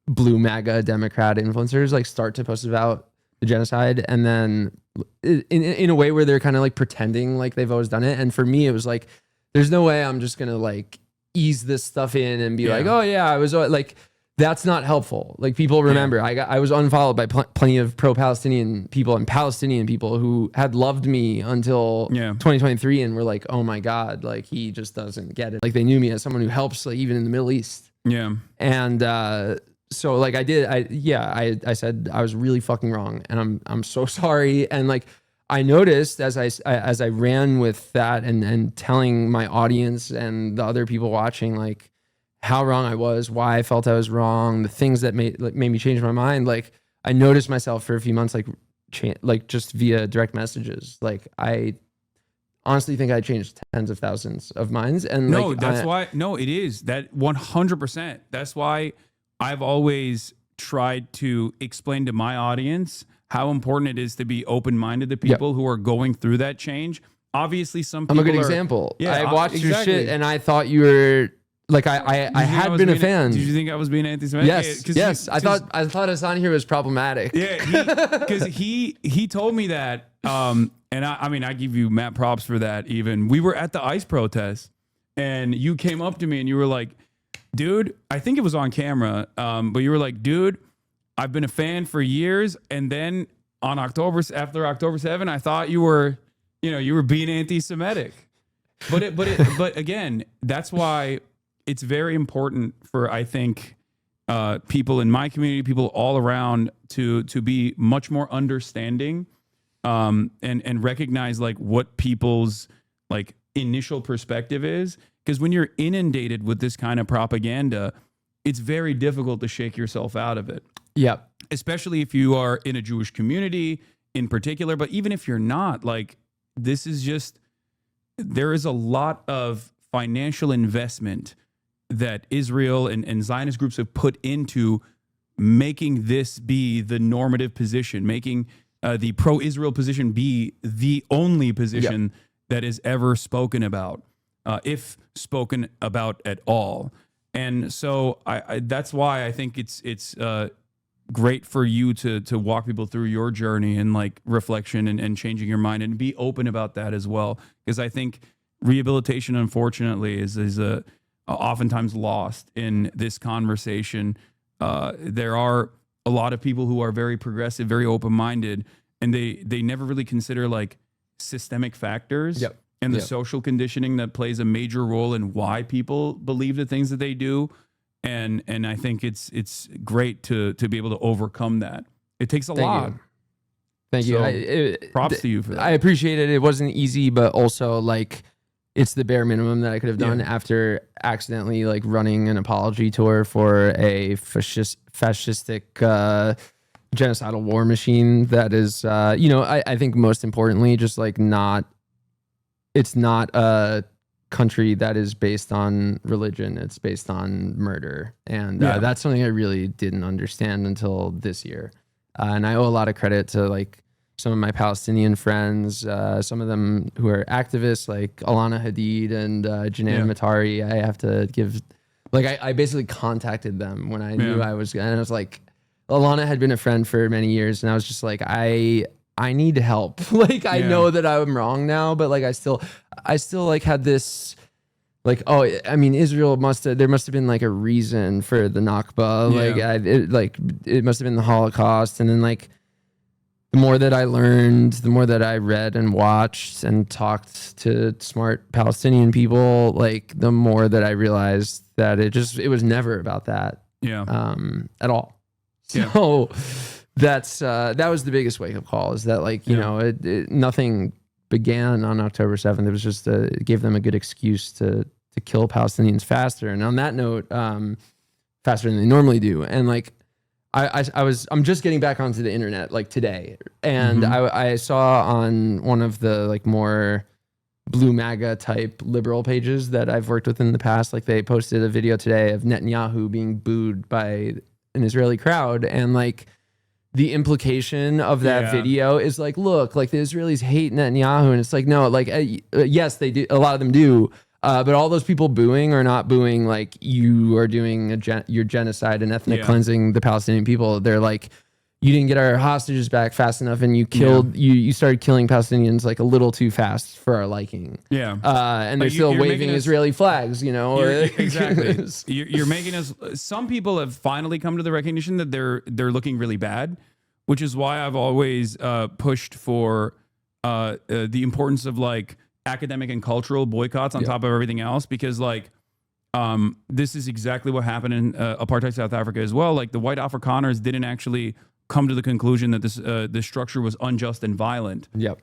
blue MAGA Democrat influencers like start to post about the genocide, and then in a way where they're kind of like pretending like they've always done it. And for me, it was like, there's no way I'm just gonna like ease this stuff in and be like, oh yeah, I was like, that's not helpful. Like people remember, I was unfollowed by plenty of pro-Palestinian people and Palestinian people who had loved me until 2023 and were like, oh my God, like he just doesn't get it. Like they knew me as someone who helps, like even in the Middle East. Yeah. And so like I said I was really fucking wrong, and I'm so sorry. And like I noticed as I ran with that and telling my audience and the other people watching like how wrong I was, why I felt I was wrong, the things that made me change my mind. Like I noticed myself for a few months like just via direct messages. Like I honestly think I changed tens of thousands of minds. And no, that's why. No, it is that 100%. That's why I've always tried to explain to my audience how important it is to be open-minded to people who are going through that change. Obviously, some people I'm a good example. Yeah, I watched your shit and I thought you were like I had been a fan. Did you think I was being anti-Semitic? Yes. I thought Hasan here was problematic. Yeah, because he told me that. And I mean, I give you mad props for that. Even we were at the ICE protest, and you came up to me and you were like, dude, I think it was on camera, but you were like, dude, I've been a fan for years, and then after October 7, I thought you were being anti-Semitic. But again, that's why it's very important for, I think, people in my community, people all around, to be much more understanding, and recognize like what people's like initial perspective is. Because when you're inundated with this kind of propaganda, it's very difficult to shake yourself out of it. Yeah. Especially if you are in a Jewish community in particular, but even if you're not, like, this is just, there is a lot of financial investment that Israel and Zionist groups have put into making this be the normative position, making the pro-Israel position be the only position that is ever spoken about, if spoken about at all. And so I that's why I think it's great for you to walk people through your journey and like reflection and changing your mind, and be open about that as well. Because I think rehabilitation, unfortunately, is oftentimes lost in this conversation. There are a lot of people who are very progressive, very open-minded, and they never really consider like systemic factors and the social conditioning that plays a major role in why people believe the things that they do. And I think it's great to be able to overcome that. It takes a lot. Thank you. Props to you for that. I appreciate it. It wasn't easy, but also like it's the bare minimum that I could have done after accidentally like running an apology tour for a fascistic genocidal war machine that is, I think most importantly, just like it's not a country that is based on religion. It's based on murder. And that's something I really didn't understand until this year. And I owe a lot of credit to like some of my Palestinian friends, some of them who are activists like Alana Hadid and Janan Matari. I have to give, like, I basically contacted them when I knew I was, and I was like, Alana had been a friend for many years, and I was just like, I need help. Like, I know that I'm wrong now, but like, I still like had this, like, oh, I mean, Israel there must have been like a reason for the Nakba. Like, it must have been the Holocaust. And then like, the more that I learned, the more that I read and watched and talked to smart Palestinian people, like the more that I realized that it was never about that. At all. So that was the biggest wake up call, is that like, you know, nothing began on October 7th. It was just, it gave them a good excuse to kill Palestinians faster. And on that note, faster than they normally do. And like, I'm just getting back onto the internet like today, and I saw on one of the like more blue MAGA type liberal pages that I've worked with in the past, like they posted a video today of Netanyahu being booed by an Israeli crowd, and like the implication of that video is like, look, like the Israelis hate Netanyahu, and it's like, no, like yes, they do, a lot of them do. But all those people booing are not booing like you are doing your genocide and ethnic cleansing the Palestinian people. They're like, you didn't get our hostages back fast enough, and you killed you started killing Palestinians like a little too fast for our liking. Yeah, and they're still waving Israeli flags. You know, exactly. You're making us. Some people have finally come to the recognition that they're looking really bad, which is why I've always pushed for the importance of like academic and cultural boycotts on top of everything else, because like. This is exactly what happened in apartheid South Africa as well. Like the white Afrikaners didn't actually come to the conclusion that this structure was unjust and violent. Yep.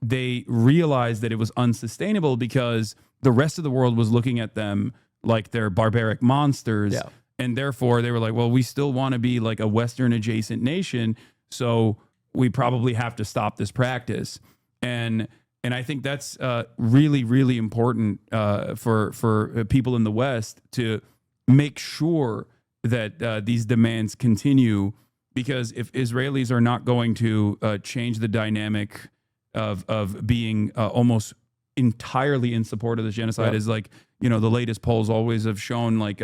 They realized that it was unsustainable because the rest of the world was looking at them like they're barbaric monsters. Yeah. And therefore they were like, well, we still want to be like a Western adjacent nation. So we probably have to stop this practice. And I think that's really, really important for people in the West to make sure that these demands continue, because if Israelis are not going to change the dynamic of being almost entirely in support of this genocide, is like, you know, the latest polls always have shown like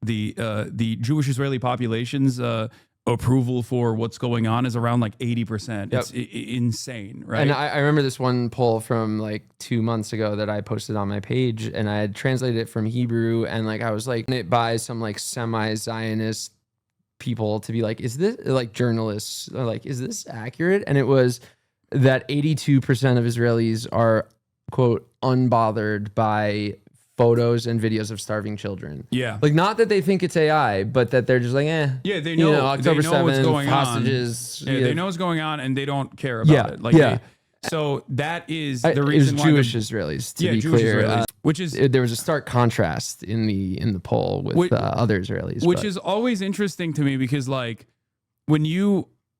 the Jewish Israeli population's approval for what's going on is around like 80%. It's insane, right? And I remember this one poll from like 2 months ago that I posted on my page, and I had translated it from Hebrew, and like I was like it by some like semi-Zionist people to be like, is this like journalists like, is this accurate? And it was that 82% of Israelis are, quote, unbothered by photos and videos of starving children. Yeah. Like, not that they think it's AI, but that they're just like, yeah, they know, October they know 7th, what's going hostages. on. Yeah, they know what's going on and they don't care about it. Like, so that is the reason why Jewish Israelis, to be Jewish clear. Israelis, which is there was a stark contrast in the poll with other Israelis. Which is always interesting to me, because like when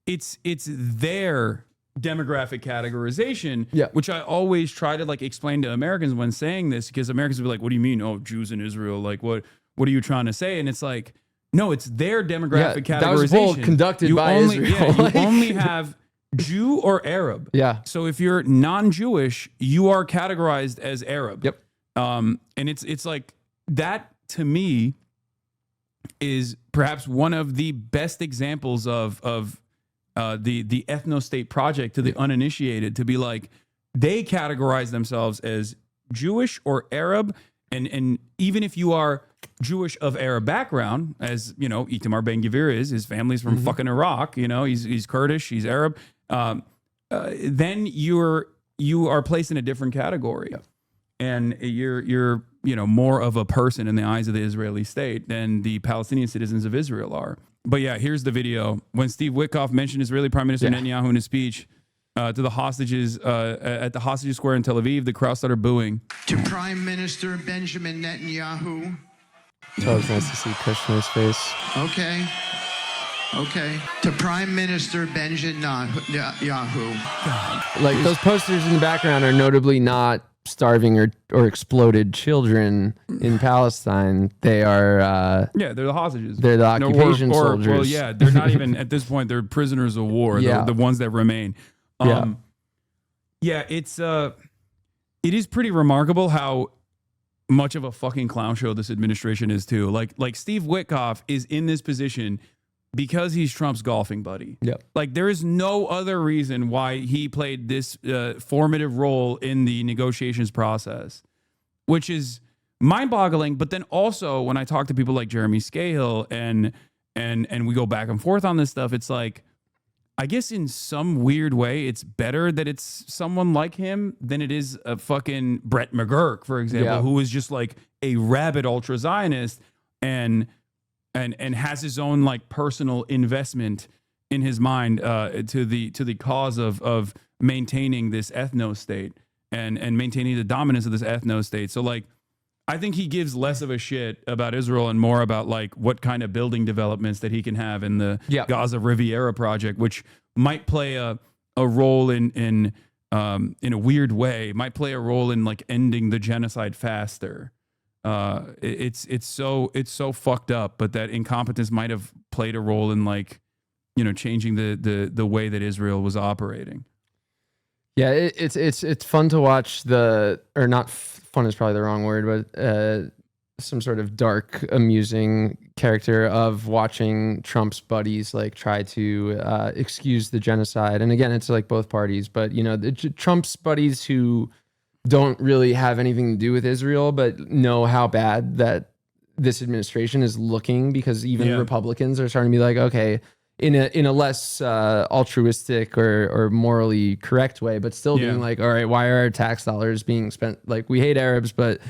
it's their demographic categorization, which I always try to like explain to Americans when saying this, because Americans will be like, what do you mean? Oh, Jews in Israel, like what are you trying to say? And it's like, no, it's their demographic categorization. That was a poll conducted by Israel. Yeah, you only have Jew or Arab. Yeah. So if you're non-Jewish, you are categorized as Arab. Yep. And it's like that, to me, is perhaps one of the best examples of the ethno-state project to the uninitiated, to be like, they categorize themselves as Jewish or Arab, and even if you are Jewish of Arab background, as you know, Itamar Ben-Gvir is, his family's from fucking Iraq, you know, he's Kurdish, he's Arab, then you are placed in a different category, and you're more of a person in the eyes of the Israeli state than the Palestinian citizens of Israel are. But yeah, here's the video. When Steve Witkoff mentioned Israeli Prime Minister Netanyahu in his speech to the hostages at the hostage square in Tel Aviv, the crowd started booing. To Prime Minister Benjamin Netanyahu. It's always nice to see Kushner's face. Okay. To Prime Minister Benjamin Netanyahu. Like, those posters in the background are notably not starving or exploded children in Palestine. They are they're the hostages. They're the occupation soldiers. Well, yeah, they're not even at this point, they're prisoners of war. The ones that remain. It is pretty remarkable how much of a fucking clown show this administration is too. Like Steve Witkoff is in this position because he's Trump's golfing buddy. Yep. Like, there is no other reason why he played this formative role in the negotiations process, which is mind-boggling. But then also, when I talk to people like Jeremy Scahill and we go back and forth on this stuff, it's like, I guess in some weird way, it's better that it's someone like him than it is a fucking Brett McGurk, for example, who is just like a rabid ultra-Zionist and has his own like personal investment in his mind to the cause of maintaining this ethno state and maintaining the dominance of this ethno state. So like, I think he gives less of a shit about Israel and more about like what kind of building developments that he can have in the Gaza Riviera project, which might play a role in a weird way, might play a role in like ending the genocide faster. It's so fucked up, but that incompetence might have played a role in like, changing the way that Israel was operating. Yeah, it's fun to watch or not fun is probably the wrong word, but some sort of dark, amusing character of watching Trump's buddies like try to excuse the genocide. And again, it's like both parties, but you know, Trump's buddies who don't really have anything to do with Israel, but know how bad that this administration is looking, because even Republicans are starting to be like, okay, in a less altruistic or morally correct way, but still being like, all right, why are our tax dollars being spent? Like, we hate Arabs, but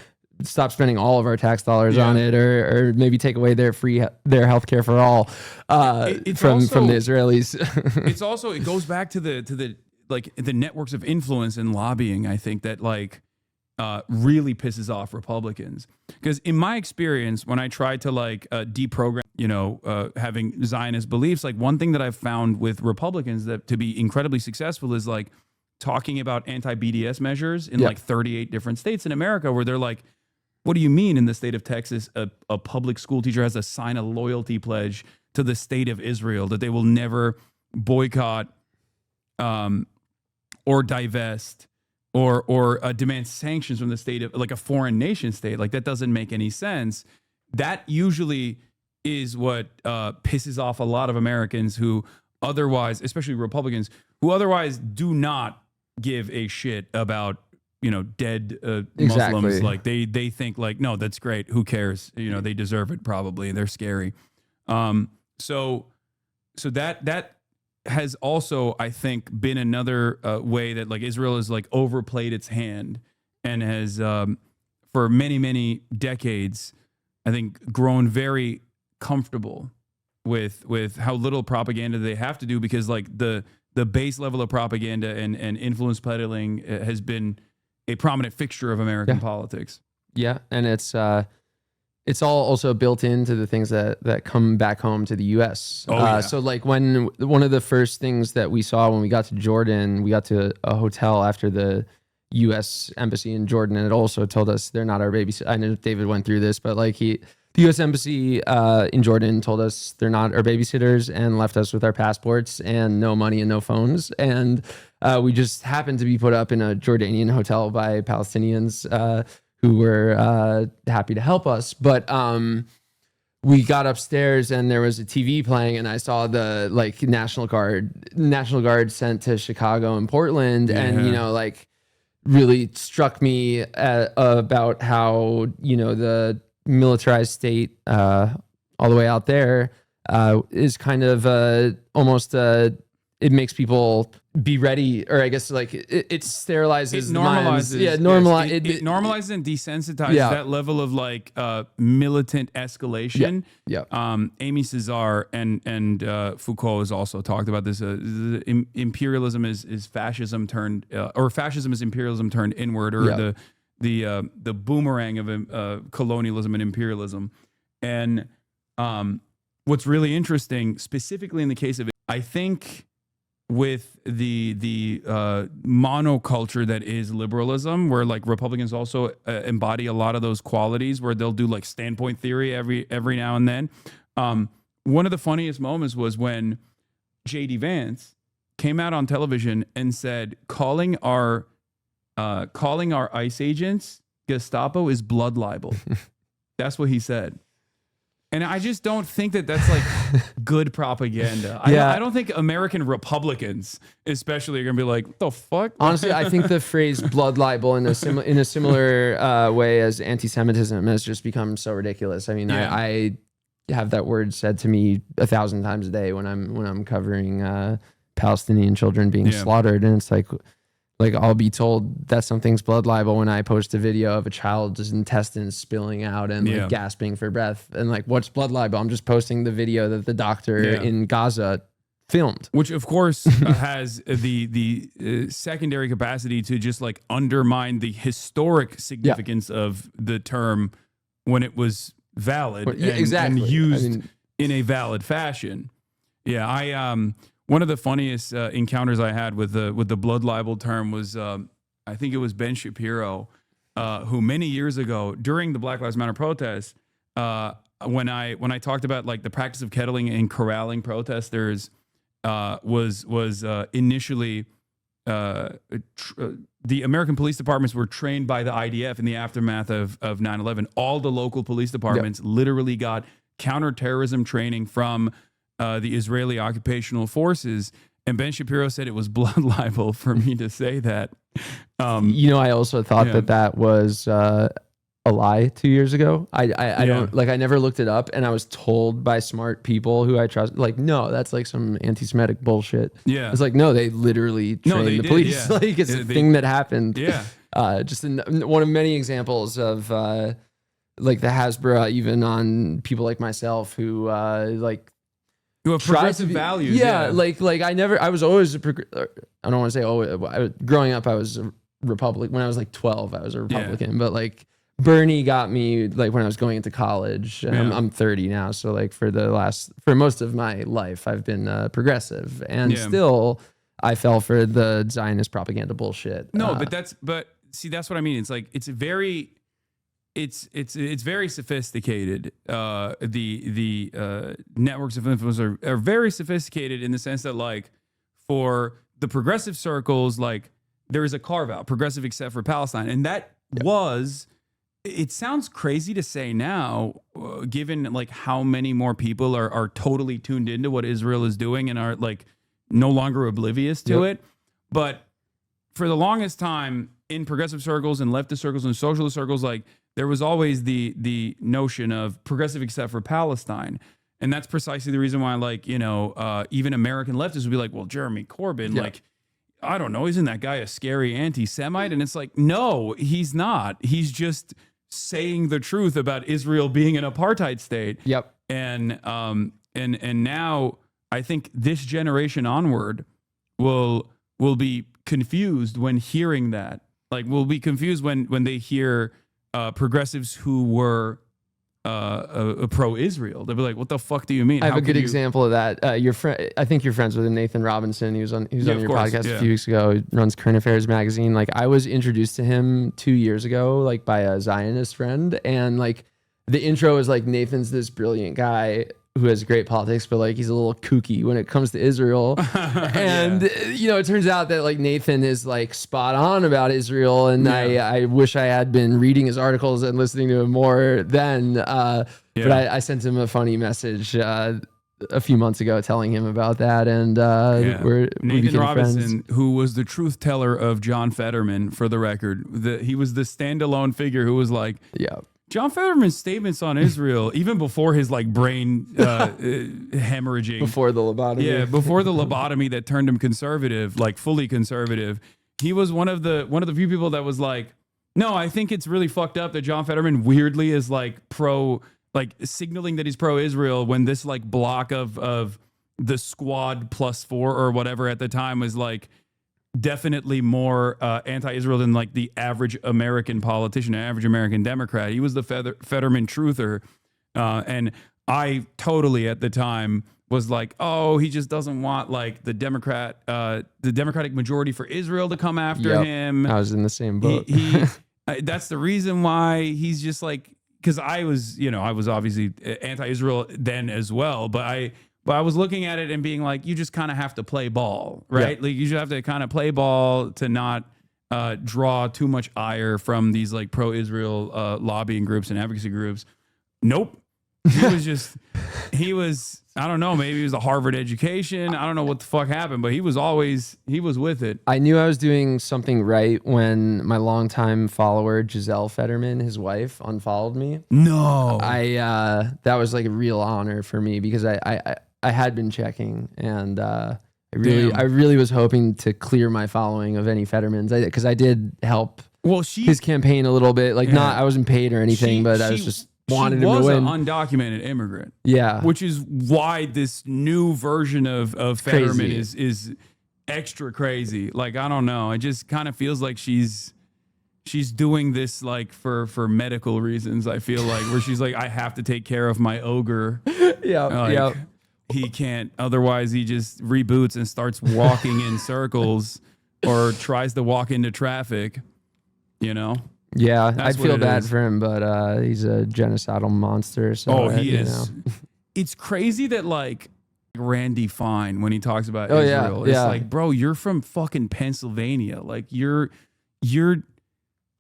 stop spending all of our tax dollars on it, or maybe take away their healthcare for all from the Israelis. It's also, it goes back to the like the networks of influence and lobbying. I think that like really pisses off Republicans, because in my experience, when I tried to like deprogram, you know, having Zionist beliefs, like one thing that I've found with Republicans that to be incredibly successful is like talking about anti-BDS measures in like 38 different states in America, where they're like, what do you mean in the state of Texas, a public school teacher has to sign a loyalty pledge to the state of Israel that they will never boycott or divest or demand sanctions from the state of like a foreign nation state? Like, that doesn't make any sense. That usually is what pisses off a lot of Americans who otherwise, especially Republicans, who otherwise do not give a shit about, you know, dead Muslims. Like they think like, no, that's great. Who cares? You know, they deserve it probably. They're scary. So that has also, I think, been another way that like Israel has like overplayed its hand and has for many, many decades, I think, grown very comfortable with how little propaganda they have to do, because like the base level of propaganda and influence peddling has been a prominent fixture of American politics. Yeah, and it's all also built into the things that come back home to the U.S. So like when one of the first things that we saw when we got to Jordan, we got to a hotel after the U.S. embassy in Jordan, and it also told us they're not our babysitter. I know David went through this, but like the U.S. embassy in Jordan told us they're not our babysitters and left us with our passports and no money and no phones. And we just happened to be put up in a Jordanian hotel by Palestinians who were happy to help us. But we got upstairs and there was a TV playing, and I saw the like National Guard sent to Chicago and Portland. And, you know, like really struck me about how, you know, the militarized state all the way out there is kind of almost it makes people be ready, or I guess like it sterilizes, it normalizes, it normalizes and desensitizes that level of like militant escalation. Amy Cesar and Foucault has also talked about this. Imperialism is fascism turned, or fascism is imperialism turned inward, or the boomerang of colonialism and imperialism. And what's really interesting, specifically in the case of it, I think with the monoculture that is liberalism, where like Republicans also embody a lot of those qualities, where they'll do like standpoint theory every now and then. One of the funniest moments was when J.D. Vance came out on television and said, calling our ICE agents Gestapo is blood libel. That's what he said. And I just don't think that that's like good propaganda. I don't think American Republicans especially are going to be like, what the fuck? Honestly, I think the phrase blood libel in a similar way as anti-Semitism has just become so ridiculous. I mean, I have that word said to me 1,000 times a day when I'm covering Palestinian children being slaughtered. And it's like I'll be told that something's blood libel when I post a video of a child's intestines spilling out and like gasping for breath. And like, what's blood libel? I'm just posting the video that the doctor in Gaza filmed. Which of course has the secondary capacity to just like undermine the historic significance of the term when it was valid and used in a valid fashion. One of the funniest encounters I had with the blood libel term was, I think it was Ben Shapiro, who many years ago during the Black Lives Matter protests, when I talked about like the practice of kettling and corralling protesters, was initially the American police departments were trained by the IDF in the aftermath of 9/11. All the local police departments literally got counterterrorism training from the Israeli occupational forces. And Ben Shapiro said it was blood libel for me to say that. I also thought that was a lie 2 years ago. I don't I never looked it up, and I was told by smart people who I trust, like, no, that's like some anti-Semitic bullshit. Yeah. It's like, no, they literally trained the police. Yeah. Like, it's a thing that happened. Yeah. Just one of many examples of like the Hasbro, even on people like myself who who have progressive values. Yeah, I was always I don't want to say growing up I was a Republican. When I was like 12, I was a Republican, but like Bernie got me like when I was going into college. And I'm 30 now, so like for most of my life I've been progressive, and still I fell for the Zionist propaganda bullshit. No, but see, that's what I mean. It's like it's very sophisticated. The networks of influence are very sophisticated in the sense that, like, for the progressive circles, like, there is a carve out, progressive except for Palestine, and that was. It sounds crazy to say now, given like how many more people are totally tuned into what Israel is doing and are like no longer oblivious to it. But for the longest time in progressive circles and leftist circles and socialist circles, like there was always the notion of progressive except for Palestine. And that's precisely the reason why, like, even American leftists would be like, well, Jeremy Corbyn, like, I don't know, isn't that guy a scary anti-Semite? And it's like, no, he's not. He's just saying the truth about Israel being an apartheid state. Yep. And now I think this generation onward will be confused when hearing that. Like, will be confused when they hear progressives who were pro-Israel. They'll be like, what the fuck do you mean? I have a good example of that. Your friend, I think you're friends with him, Nathan Robinson. He was on your podcast a few weeks ago. He runs Current Affairs magazine. Like, I was introduced to him 2 years ago, like by a Zionist friend. And like the intro is like, Nathan's this brilliant guy who has great politics, but like he's a little kooky when it comes to Israel. And it turns out that like Nathan is like spot on about Israel, and I wish I had been reading his articles and listening to him more then. But I sent him a funny message a few months ago telling him about that, and we Nathan Robinson, friends. who was the truth teller of John Fetterman, for the record. He was the standalone figure who was like, John Fetterman's statements on Israel, even before his like brain hemorrhaging, before the lobotomy, before the lobotomy that turned him conservative, like fully conservative, he was one of the few people that was like, no, I think it's really fucked up that John Fetterman weirdly is like signaling that he's pro-Israel when this like block of the Squad +4 or whatever at the time was like definitely more anti-Israel than like the average American politician, average American Democrat. He was the Fetterman truther. And I totally at the time was like, oh, he just doesn't want like the Democratic majority for Israel to come after him. I was in the same boat. That's the reason why he's just like, because I was obviously anti-Israel then as well, but I was looking at it and being like, you just kind of have to play ball, right? Like you just have to kind of play ball to not draw too much ire from these like pro-Israel lobbying groups and advocacy groups. Nope. He was, I don't know, maybe he was a Harvard education. I don't know what the fuck happened, but he was with it. I knew I was doing something right when my longtime follower, Giselle Fetterman, his wife, unfollowed me. No. That was like a real honor for me because I had been checking, and I really was hoping to clear my following of any Fettermans, because I did help his campaign a little bit. Like, I wasn't paid or anything, but I was just wanted him to win. She was an undocumented immigrant. Yeah. Which is why this new version of Fetterman is extra crazy. Like, I don't know. It just kind of feels like she's doing this like for medical reasons, I feel like, where she's like, I have to take care of my ogre. Yeah. He can't, otherwise he just reboots and starts walking in circles or tries to walk into traffic, Yeah, I'd feel bad for him, but he's a genocidal monster. So he is. It's crazy that like Randy Fine when he talks about Oh, Israel. yeah, It's yeah. like, bro, you're from fucking Pennsylvania. Like you're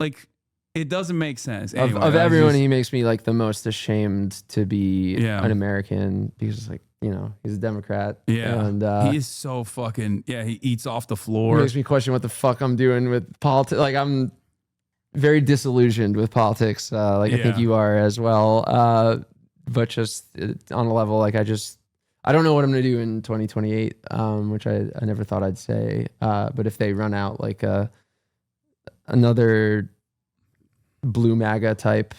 like, it doesn't make sense. Anyway, of everyone, he makes me like the most ashamed to be Yeah. an American because like, you know, he's a Democrat. yeah, And he is so fucking, he eats off the it floor. makes me question what the fuck I'm doing with politics. Like I'm very disillusioned with politics. Like I think Yeah. you are as well. But just on a level, like I don't know what I'm gonna do in 2028, which I never thought I'd say. But if they run out like another blue MAGA type,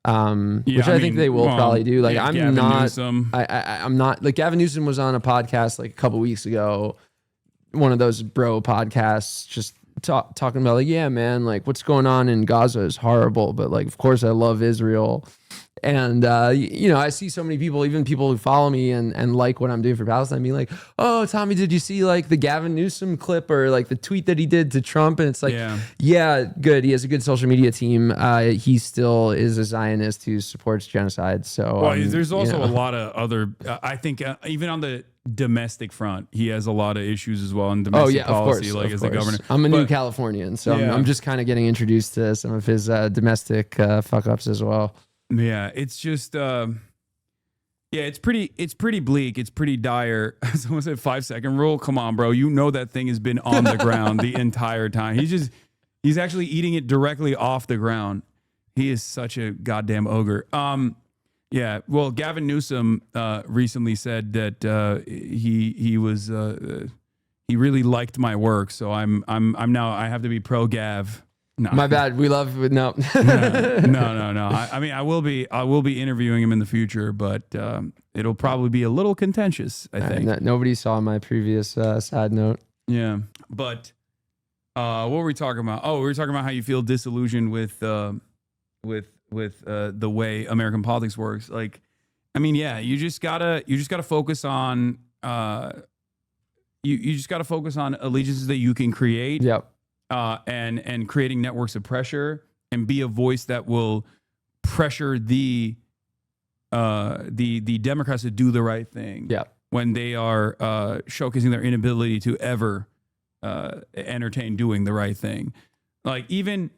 which I think they will probably do. Like I'm Gavin not, Newsom. I'm not like Gavin Newsom was on a podcast like a couple weeks ago, one of those bro podcasts, just talking about like, yeah, man, like what's going on in Gaza is horrible, but like of course I love Israel. And, you know, I see so many people, even people who follow me and like what I'm doing for Palestine, being like, oh, Tommy, did you see like the Gavin Newsom clip or like the tweet that he did to Trump? And it's like, yeah, good. He has a good social media team. He still is a Zionist who supports genocide. So well, there's also a lot of other, I think, even on the domestic front, he has a lot of issues as well in domestic policy, of like course, as the governor. I'm a new Californian, so I'm just kind of getting introduced to some of his domestic fuck ups as well. Yeah, it's just it's pretty bleak. It's pretty dire. Someone said 5-second rule. Come on, bro. You know that thing has been on the ground the entire time. He's actually eating it directly off the ground. He is such a goddamn ogre. Yeah. Well, Gavin Newsom recently said that he really liked my work. So I'm now I have to be pro Gav. No. My bad. We love no. No. I mean, I will be interviewing him in the future, but it'll probably be a little contentious, I think. Nobody saw my previous side note. Yeah, but what were we talking about? Oh, we were talking about how you feel disillusioned with the way American politics works. Like, I mean, yeah, you just gotta focus on you just gotta focus on allegiances that you can create. Yep. And creating networks of pressure and be a voice that will pressure the Democrats to do the right thing. Yeah. When they are showcasing their inability to ever entertain doing the right thing. Like even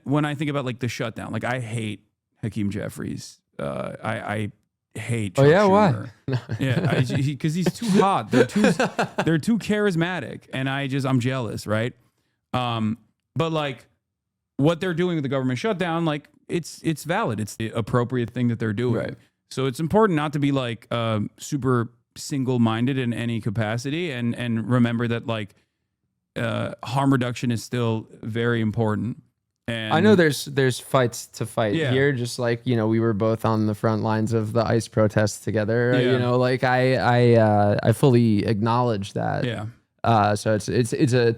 when I think about like the shutdown, like I hate Hakeem Jeffries. I hate Chuck Schumer. Why? Yeah, because he's too hot. They're too charismatic, and I'm jealous, right? But like what they're doing with the government shutdown, like it's valid. It's the appropriate thing that they're doing. Right. So it's important not to be like super single-minded in any capacity, and remember that like harm reduction is still very important. And I know there's fights to fight Yeah. here, just like, you know, we were both on the front lines of the ICE protests together. Yeah. You know, like I fully acknowledge that. Yeah. So it's a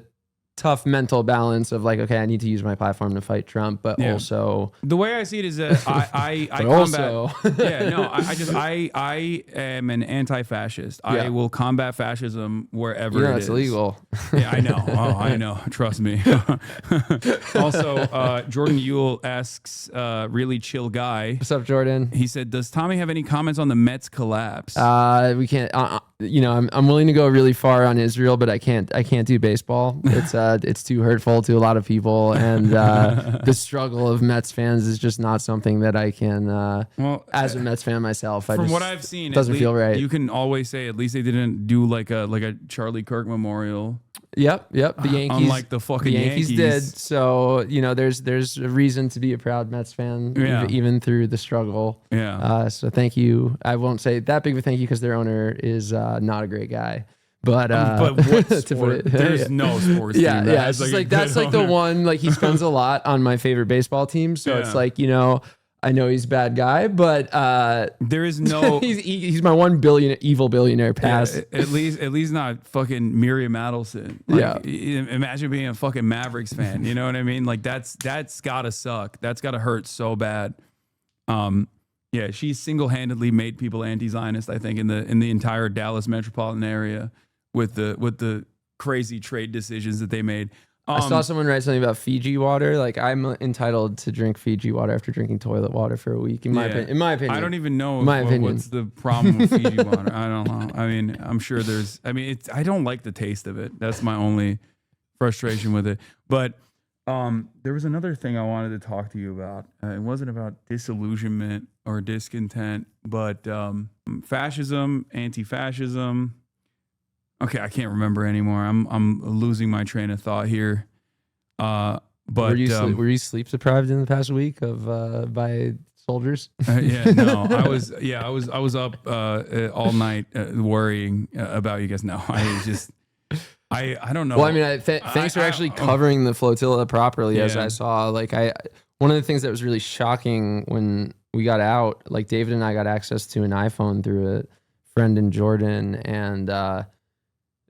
tough mental balance of like, okay, I need to use my platform to fight Trump, but Yeah. also The way I see it is that I but combat. also Yeah, no, I am an anti-fascist. Yeah. I will combat fascism wherever you know it it's is. illegal. Yeah, I know. Oh, I know. Trust me. Also, Jordan Yule asks, really chill guy. What's up, Jordan? He said, "Does Tommy have any comments on the Mets collapse?" We can't. You know, I'm willing to go really far on Israel, but I can't do baseball. It's too hurtful to a lot of people, and the struggle of Mets fans is just not something that I can. Well, as a Mets fan myself, from what I've seen, it doesn't feel right. You can always say at least they didn't do like a Charlie Kirk memorial. Yep. The Yankees, unlike the fucking Yankees did. So you know, there's a reason to be a proud Mets fan, Yeah. even through the struggle. Yeah. So thank you. I won't say that big of a thank you because their owner is not a great guy. But what to sport? put it, There's no sports yeah, team. yeah. It's just like that's like the one, like he spends a lot on my favorite baseball team. So it's Yeah. like, you know, I know he's a bad guy, but there is no. he's my $1 evil billionaire pass. Yeah, at least not fucking Miriam Adelson. Like, imagine being a fucking Mavericks fan. You know what I mean? Like that's gotta suck. That's gotta hurt so bad. Yeah, she single-handedly made people anti-Zionist, I think, in the entire Dallas metropolitan area with the crazy trade decisions that they made. I saw someone write something about Fiji water. Like, I'm entitled to drink Fiji water after drinking toilet water for a week. In my opinion, I don't even know what's the problem with Fiji water. I don't know. I mean, I'm sure there's. I mean, I don't like the taste of it. That's my only frustration with it. But there was another thing I wanted to talk to you about. It wasn't about disillusionment or discontent, but fascism, anti-fascism. Okay, I can't remember anymore. I'm losing my train of thought here. But were you sleep deprived in the past week of by soldiers? No, I was up all night worrying about you guys. No, I was just I don't know. Well, I mean, thanks for actually covering the flotilla properly. As I saw, like one of the things that was really shocking when we got out, like David and I got access to an iPhone through a friend in Jordan, and it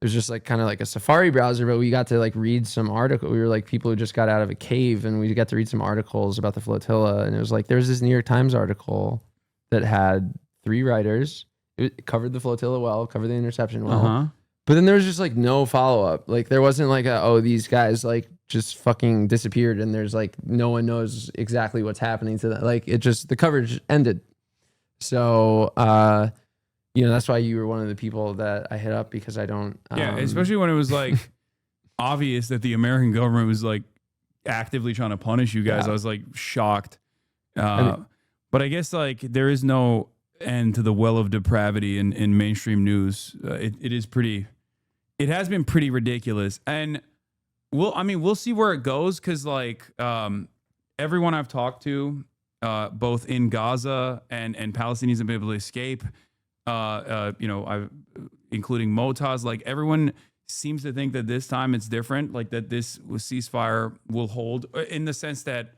was just like kind of like a Safari browser, but we got to like read some article. We were like people who just got out of a cave, and we got to read some articles about the flotilla. And it was like, there's this New York Times article that had 3 writers. It covered the flotilla well, covered the interception well. But then there was just like no follow up. Like there wasn't like these guys like just fucking disappeared, and there's like no one knows exactly what's happening to them. Like it just, the coverage ended. So, that's why you were one of the people that I hit up, because I don't. Especially when it was like obvious that the American government was like actively trying to punish you guys. I was like shocked. But I guess like there is no end to the well of depravity in mainstream news. It has been pretty ridiculous. And we'll see where it goes, because like everyone I've talked to, both in Gaza and Palestinians have been able to escape. Including Motaz, like everyone seems to think that this time it's different, like that this ceasefire will hold, in the sense that,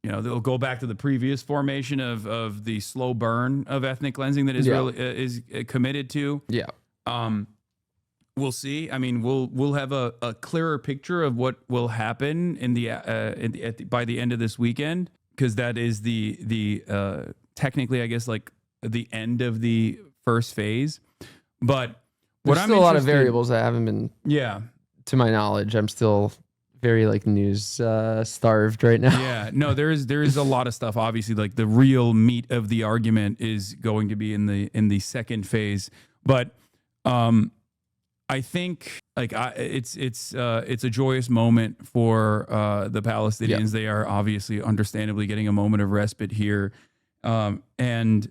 they'll go back to the previous formation of the slow burn of ethnic cleansing that Israel is committed to. Yeah. We'll see. I mean, we'll have a clearer picture of what will happen by the end of this weekend, because that is the technically, I guess, like the end of the first phase. But there's still a lot of variables that haven't been, to my knowledge. I'm still very like news starved right now. Yeah, no, there is a lot of stuff. Obviously, like the real meat of the argument is going to be in the second phase. But I think like it's a joyous moment for the Palestinians. Yep. They are obviously, understandably, getting a moment of respite here, and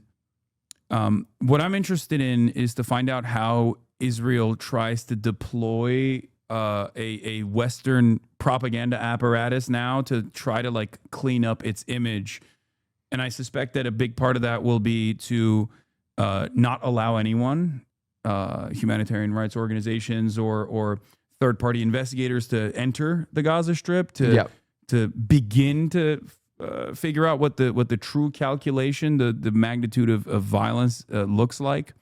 what I'm interested in is to find out how Israel tries to deploy a Western propaganda apparatus now to try to like clean up its image. And I suspect that a big part of that will be to not allow anyone, humanitarian rights organizations or third-party investigators, to enter the Gaza Strip, to begin to figure out what the true calculation, the magnitude of violence looks like.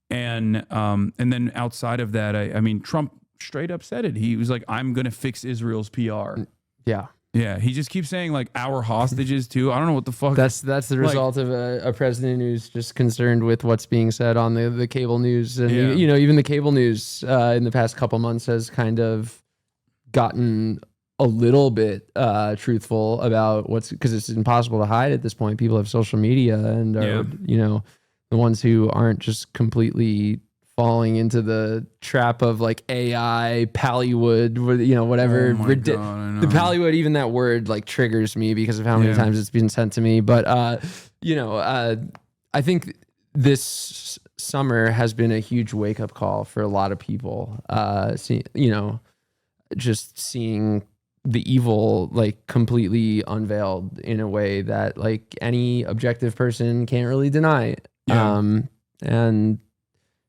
And then outside of that, I mean, Trump straight up said it. He was like, I'm going to fix Israel's PR. Yeah. Yeah. He just keeps saying like our hostages too. I don't know what the fuck. That's the result of a president who's just concerned with what's being said on the cable news. And, even the cable news in the past couple months has kind of gotten a little bit truthful about because it's impossible to hide at this point. People have social media and are, the ones who aren't just completely falling into the trap of like AI, Pallywood, whatever. Oh my God, the Pallywood, even that word like triggers me because of how many times it's been sent to me. But, I think this summer has been a huge wake up call for a lot of people. Just seeing the evil like completely unveiled in a way that like any objective person can't really deny. And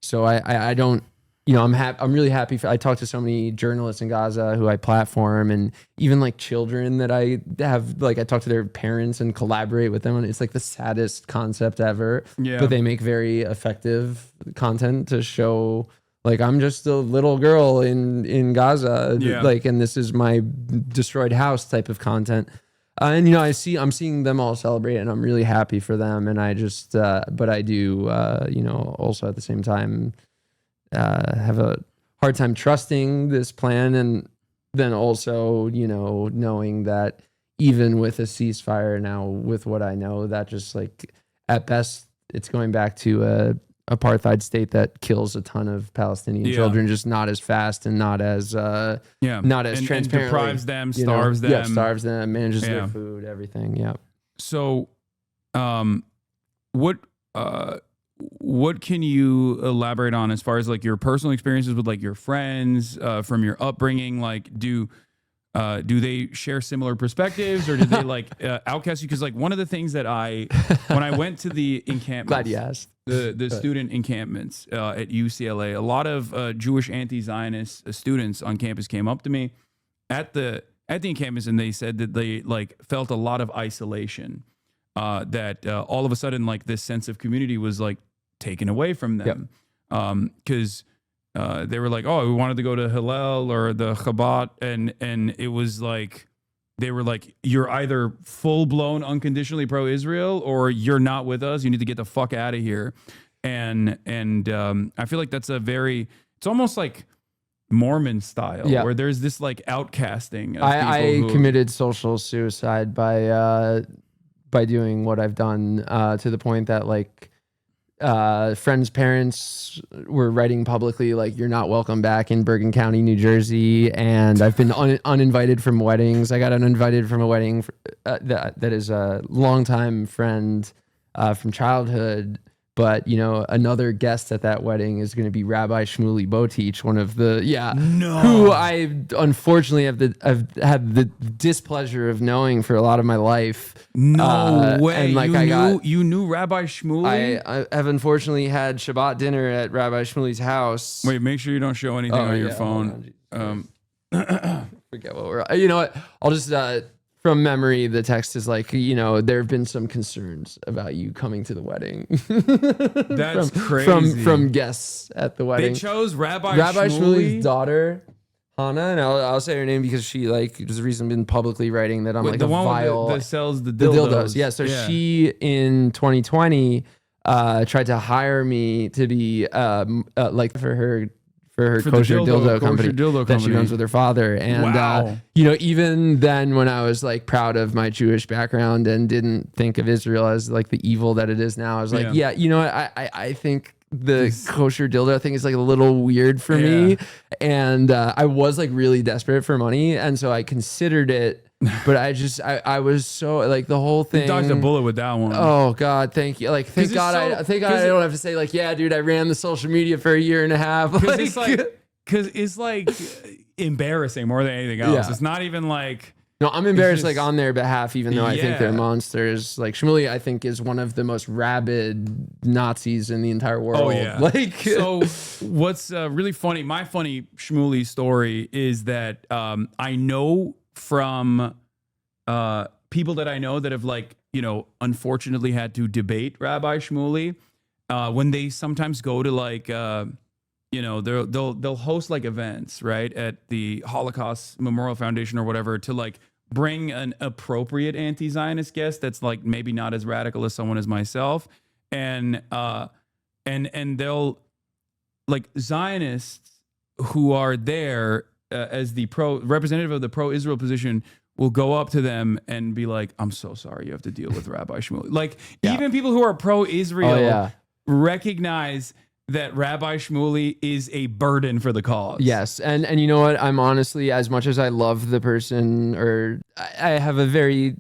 so I don't, I'm really happy. I talk to so many journalists in Gaza who I platform, and even like children that I have, like I talk to their parents and collaborate with them. And it's like the saddest concept ever, but they make very effective content to show like, I'm just a little girl in Gaza, like, and this is my destroyed house type of content. And, I'm seeing them all celebrate, and I'm really happy for them. And I just, but I do, also at the same time, have a hard time trusting this plan. And then also, you know, knowing that even with a ceasefire now, with what I know, that just like at best it's going back to a apartheid state that kills a ton of Palestinian children, just not as fast and not as not as transparently, and deprives them, starves them, starves them, manages their food, everything. Yeah. So, what can you elaborate on as far as like your personal experiences with like your friends from your upbringing? Like, do they share similar perspectives, or did they like outcast you? Because like one of the things that when I went to the encampments, glad you asked, the student encampments at UCLA, a lot of Jewish anti-Zionist students on campus came up to me at the encampments, and they said that they like felt a lot of isolation, that all of a sudden like this sense of community was like taken away from them, because they were like, oh, we wanted to go to Hillel or the Chabad, and it was like they were like, you're either full blown unconditionally pro-Israel or you're not with us. You need to get the fuck out of here. And I feel like that's it's almost like Mormon style, where there's this like outcasting. Of I committed social suicide by doing what I've done, to the point that like friends' parents were writing publicly like, you're not welcome back in Bergen County, New Jersey. And I've been uninvited from weddings. I got uninvited from a wedding that is a longtime friend from childhood. But, you know, another guest at that wedding is going to be Rabbi Shmuley Botich, one of the, who I unfortunately have had the displeasure of knowing for a lot of my life. No way. And like you knew Rabbi Shmuley? I have unfortunately had Shabbat dinner at Rabbi Shmuley's house. Wait, make sure you don't show anything on your phone. Forget what you know what? I'll just, from memory, the text is like, you know, there have been some concerns about you coming to the wedding. That's crazy. From guests at the wedding. They chose Rabbi Shmuley's daughter, Hannah, and I'll say her name because she like was the reason been publicly writing that I'm like the a one vile that sells the dildos. Yeah, so she in 2020 tried to hire me to be like for her kosher dildo company that she runs with her father. And, you know, even then when I was like proud of my Jewish background and didn't think of Israel as like the evil that it is now, I was like, you know what? I think the kosher dildo thing is like a little weird for me. And I was like really desperate for money. And so I considered it. But I was so like the whole thing. You dodged a bullet with that one. Oh God, thank you. Like thank God I don't have to say like, yeah, dude, I ran the social media for a year and a half. Because it's like embarrassing more than anything else. It's not even like. No, I'm embarrassed like on their behalf, even though I think they're monsters. Like Shmuley, I think is one of the most rabid Nazis in the entire world. Oh yeah. Like so, what's really funny? My funny Shmuley story is that I know from people that I know that have like, you know, unfortunately had to debate Rabbi Shmuley when they sometimes go to like you know, they'll host like events, right, at the Holocaust Memorial Foundation or whatever, to like bring an appropriate anti-Zionist guest that's like maybe not as radical as someone as myself, and they'll like Zionists who are there as the representative of the pro-Israel position will go up to them and be like, I'm so sorry you have to deal with Rabbi Shmuley. Like even people who are pro-Israel recognize that Rabbi Shmuley is a burden for the cause. Yes. And you know what? I'm honestly, as much as I love the person, or I have a very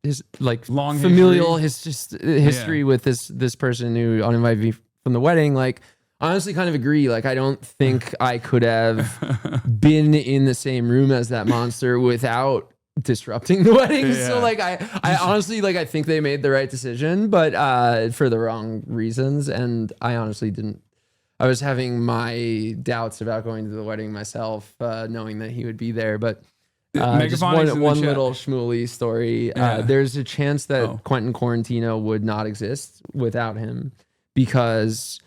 his like long familial history with this person who uninvited me from the wedding, like I honestly kind of agree. Like I don't think I could have been in the same room as that monster without disrupting the wedding. So like I honestly like I think they made the right decision, but for the wrong reasons. And I honestly didn't. I was having my doubts about going to the wedding myself, knowing that he would be there. But just one little Shmuley story. There's a chance that Quentin Quarantino would not exist without him, because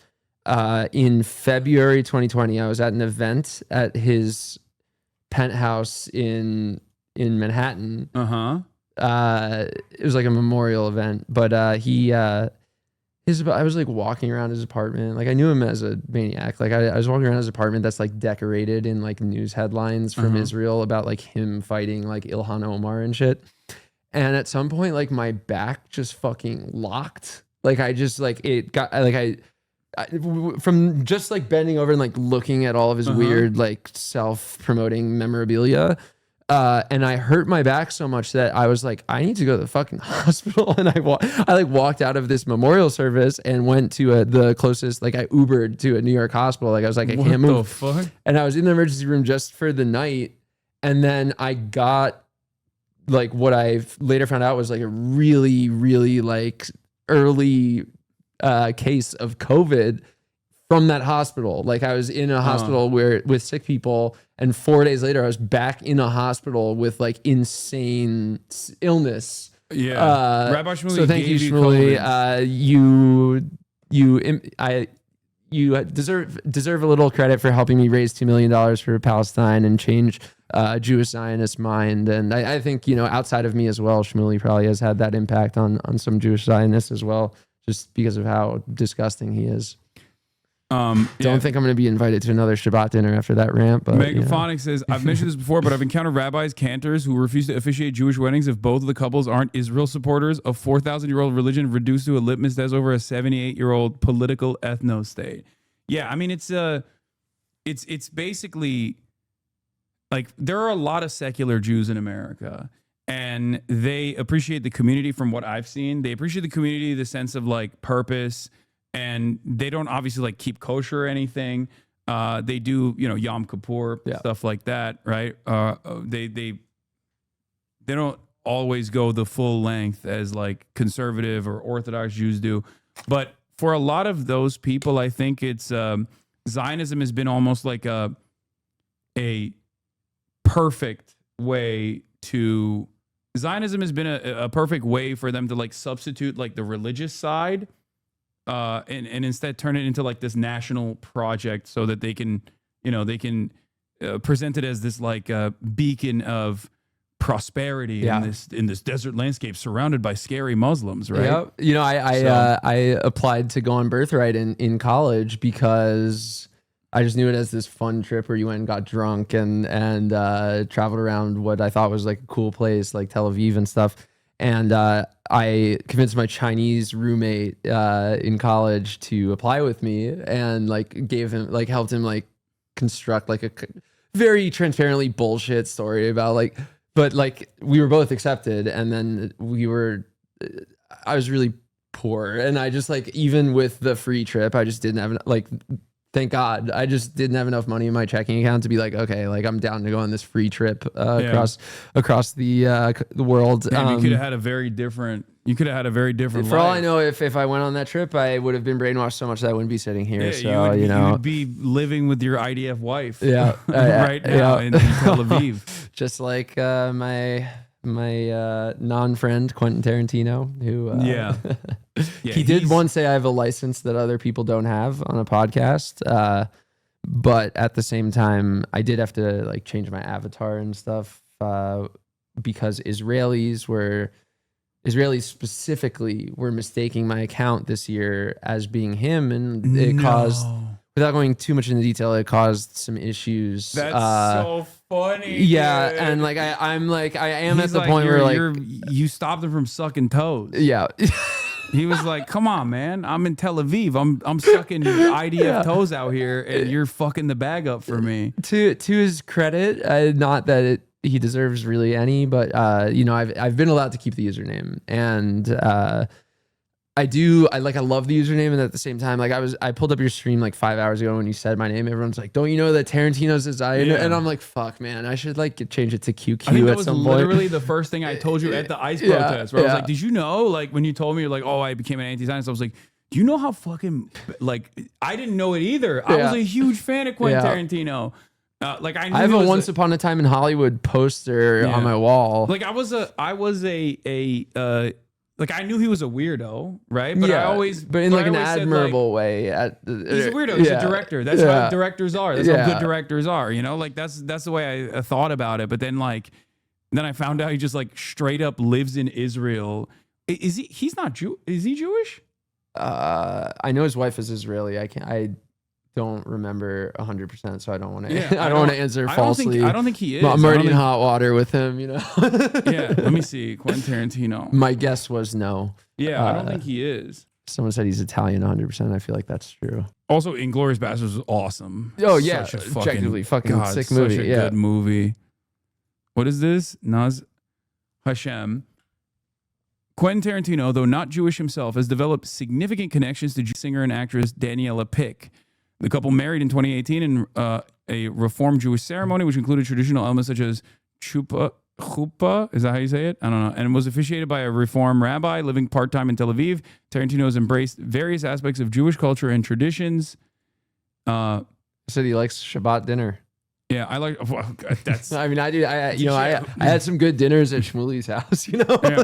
in February 2020, I was at an event at his penthouse in Manhattan. It was like a memorial event, but his I was like walking around his apartment. Like I knew him as a maniac. Like I was walking around his apartment that's like decorated in like news headlines from Israel about like him fighting like Ilhan Omar and shit. And at some point, like my back just fucking locked. Like I just like it got like from just like bending over and like looking at all of his weird like self-promoting memorabilia. And I hurt my back so much that I was like, I need to go to the fucking hospital. And I like walked out of this memorial service and went to the closest, like I Ubered to a New York hospital. Like I was like, I can't move. Fuck? And I was in the emergency room just for the night. And then I got like what I later found out was like a really, really like early case of COVID from that hospital. Like I was in a hospital with sick people, and 4 days later I was back in a hospital with like insane illness. Yeah. Rabbi Shmuley, so thank you, Shmuley. You deserve a little credit for helping me raise $2 million for Palestine and change Jewish Zionist mind. And I think, outside of me as well, Shmuley probably has had that impact on some Jewish Zionists as well, just because of how disgusting he is. Don't think I'm going to be invited to another Shabbat dinner after that rant. But Megaphonic says, I've mentioned this before, but I've encountered rabbis, cantors who refuse to officiate Jewish weddings if both of the couples aren't Israel supporters. A 4,000-year-old religion reduced to a litmus test over a 78-year-old political ethno-state. Yeah, I mean, it's basically like there are a lot of secular Jews in America, and they appreciate the community. From what I've seen, they appreciate the community, the sense of like purpose. And they don't obviously like keep kosher or anything. They do, Yom Kippur, stuff like that, right? They don't always go the full length as like conservative or Orthodox Jews do. But for a lot of those people, I think it's Zionism has been almost like a perfect way to Zionism has been a perfect way for them to like substitute like the religious side. And instead turn it into like this national project so that they can present it as this like beacon of prosperity in this desert landscape surrounded by scary Muslims, right? Yeah. I applied to go on Birthright in college because I just knew it as this fun trip where you went and got drunk and traveled around what I thought was like a cool place like Tel Aviv and stuff. And I convinced my Chinese roommate in college to apply with me, and like helped him like construct like a very transparently bullshit story about but we were both accepted, and then I was really poor, and I just like, even with the free trip, I just didn't have thank God, I just didn't have enough money in my checking account to be like, okay, like I'm down to go on this free trip across the world. Man, you could have had a very different life. For all I know, if I went on that trip, I would have been brainwashed so much that I wouldn't be sitting here. You would be living with your IDF wife. Right now in Tel Aviv. Just like my non-friend Quentin Tarantino, who he did once say I have a license that other people don't have on a podcast, but at the same time I did have to like change my avatar and stuff because Israelis specifically were mistaking my account this year as being him, and it caused, without going too much into detail, it caused some issues. That's so funny. Yeah, dude. and like I am He's at the point where you stopped him from sucking toes. Yeah. He was like, "Come on, man! I'm in Tel Aviv. I'm sucking IDF toes out here, and you're fucking the bag up for me." To his credit, not that he deserves really any, but I've been allowed to keep the username, and I love the username, and at the same time, like I pulled up your stream like 5 hours ago when you said my name. Everyone's like, "Don't you know that Tarantino's a Zionist?" And I'm like, "Fuck, man, I should change it to QQ." I think that was literally the first thing I told you at the ICE protest, where I was like, "Did you know?" Like when you told me, you're like, "Oh, I became an anti-Zionist." I was like, "Do you know how fucking like I didn't know it either." I was a huge fan of Quentin Tarantino. I have a Once Upon a Time in Hollywood poster on my wall. Like I knew he was a weirdo, right? But but in like an admirable way. He's a weirdo. He's a director. That's how directors are. That's how good directors are. Like that's the way I thought about it. But then I found out he just like straight up lives in Israel. Is he? He's not Jew. Is he Jewish? I know his wife is Israeli. I don't remember 100%, so I don't want to. Yeah, I don't want to answer falsely. I don't think he is. I'm already in hot water with him. You know. Yeah. Let me see. Quentin Tarantino. My guess was no. Yeah, I don't think he is. Someone said he's Italian 100%. I feel like that's true. Also, Inglourious Basterds was awesome. Oh yeah, Such a objectively fucking God, sick such movie. a Yeah. good movie. What is this? Naz Hashem. Quentin Tarantino, though not Jewish himself, has developed significant connections to singer and actress Daniela Pick. The couple married in 2018 in a Reform Jewish ceremony, which included traditional elements such as chuppah, is that how you say it? I don't know. And was officiated by a Reform rabbi living part-time in Tel Aviv. Tarantino has embraced various aspects of Jewish culture and traditions. Said he likes Shabbat dinner. Yeah, I like that's. I mean, I do. I had some good dinners at Shmuli's house. You know, Yeah.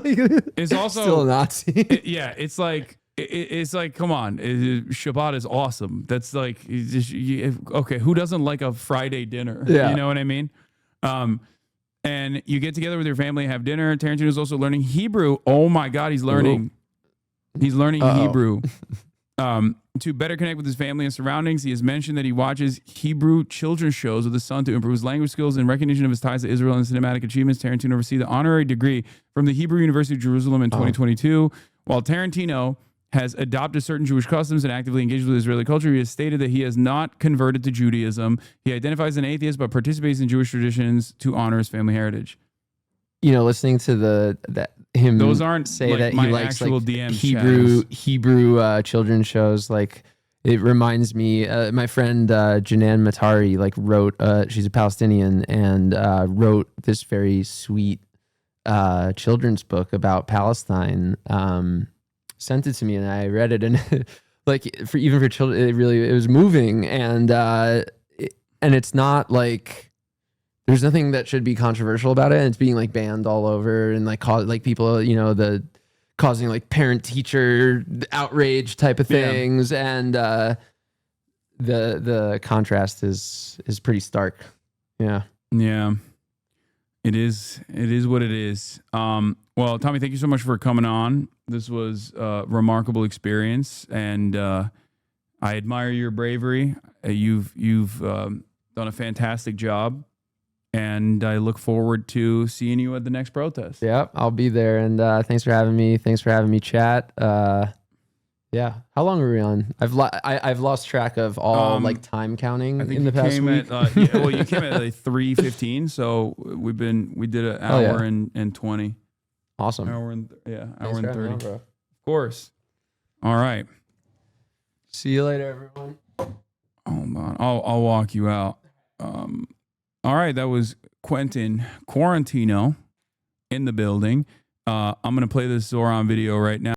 It's also still a Nazi. It's like it's like, come on, Shabbat is awesome. That's like, okay, who doesn't like a Friday dinner? Yeah. You know what I mean? And you get together with your family, have dinner. Tarantino is also learning Hebrew. Oh my God, he's learning. Ooh. He's learning Hebrew. To better connect with his family and surroundings, he has mentioned that he watches Hebrew children's shows with his son to improve his language skills. In recognition of his ties to Israel and cinematic achievements, Tarantino received the honorary degree from the Hebrew University of Jerusalem in 2022. While Tarantino has adopted certain Jewish customs and actively engaged with Israeli culture, he has stated that he has not converted to Judaism. He identifies as an atheist, but participates in Jewish traditions to honor his family heritage. You know, listening to him those aren't say like that my he likes actual like DM Hebrew children's shows. Like, it reminds me, my friend Janan Matari wrote. She's a Palestinian and wrote this very sweet children's book about Palestine. Sent it to me and I read it, and even for children, it was moving, and it's not like. There's nothing that should be controversial about it. And it's being banned all over and people, causing parent teacher outrage type of things. Yeah. And the contrast is pretty stark. Yeah. Yeah. It is what it is. Well, Tommy, thank you so much for coming on. This was a remarkable experience, and I admire your bravery. You've done a fantastic job. And I look forward to seeing you at the next protest. Yeah, I'll be there. And thanks for having me. Thanks for having me chat. Yeah. How long are we on? I've lost track of all time counting in the past week. You came at 3:15, so we did an hour and 20. Awesome. Hour and 30. On, bro. Of course. All right. See you later, everyone. Hold on. I'll walk you out. All right, that was Quentin Quarantino in the building. I'm going to play this Zoran video right now.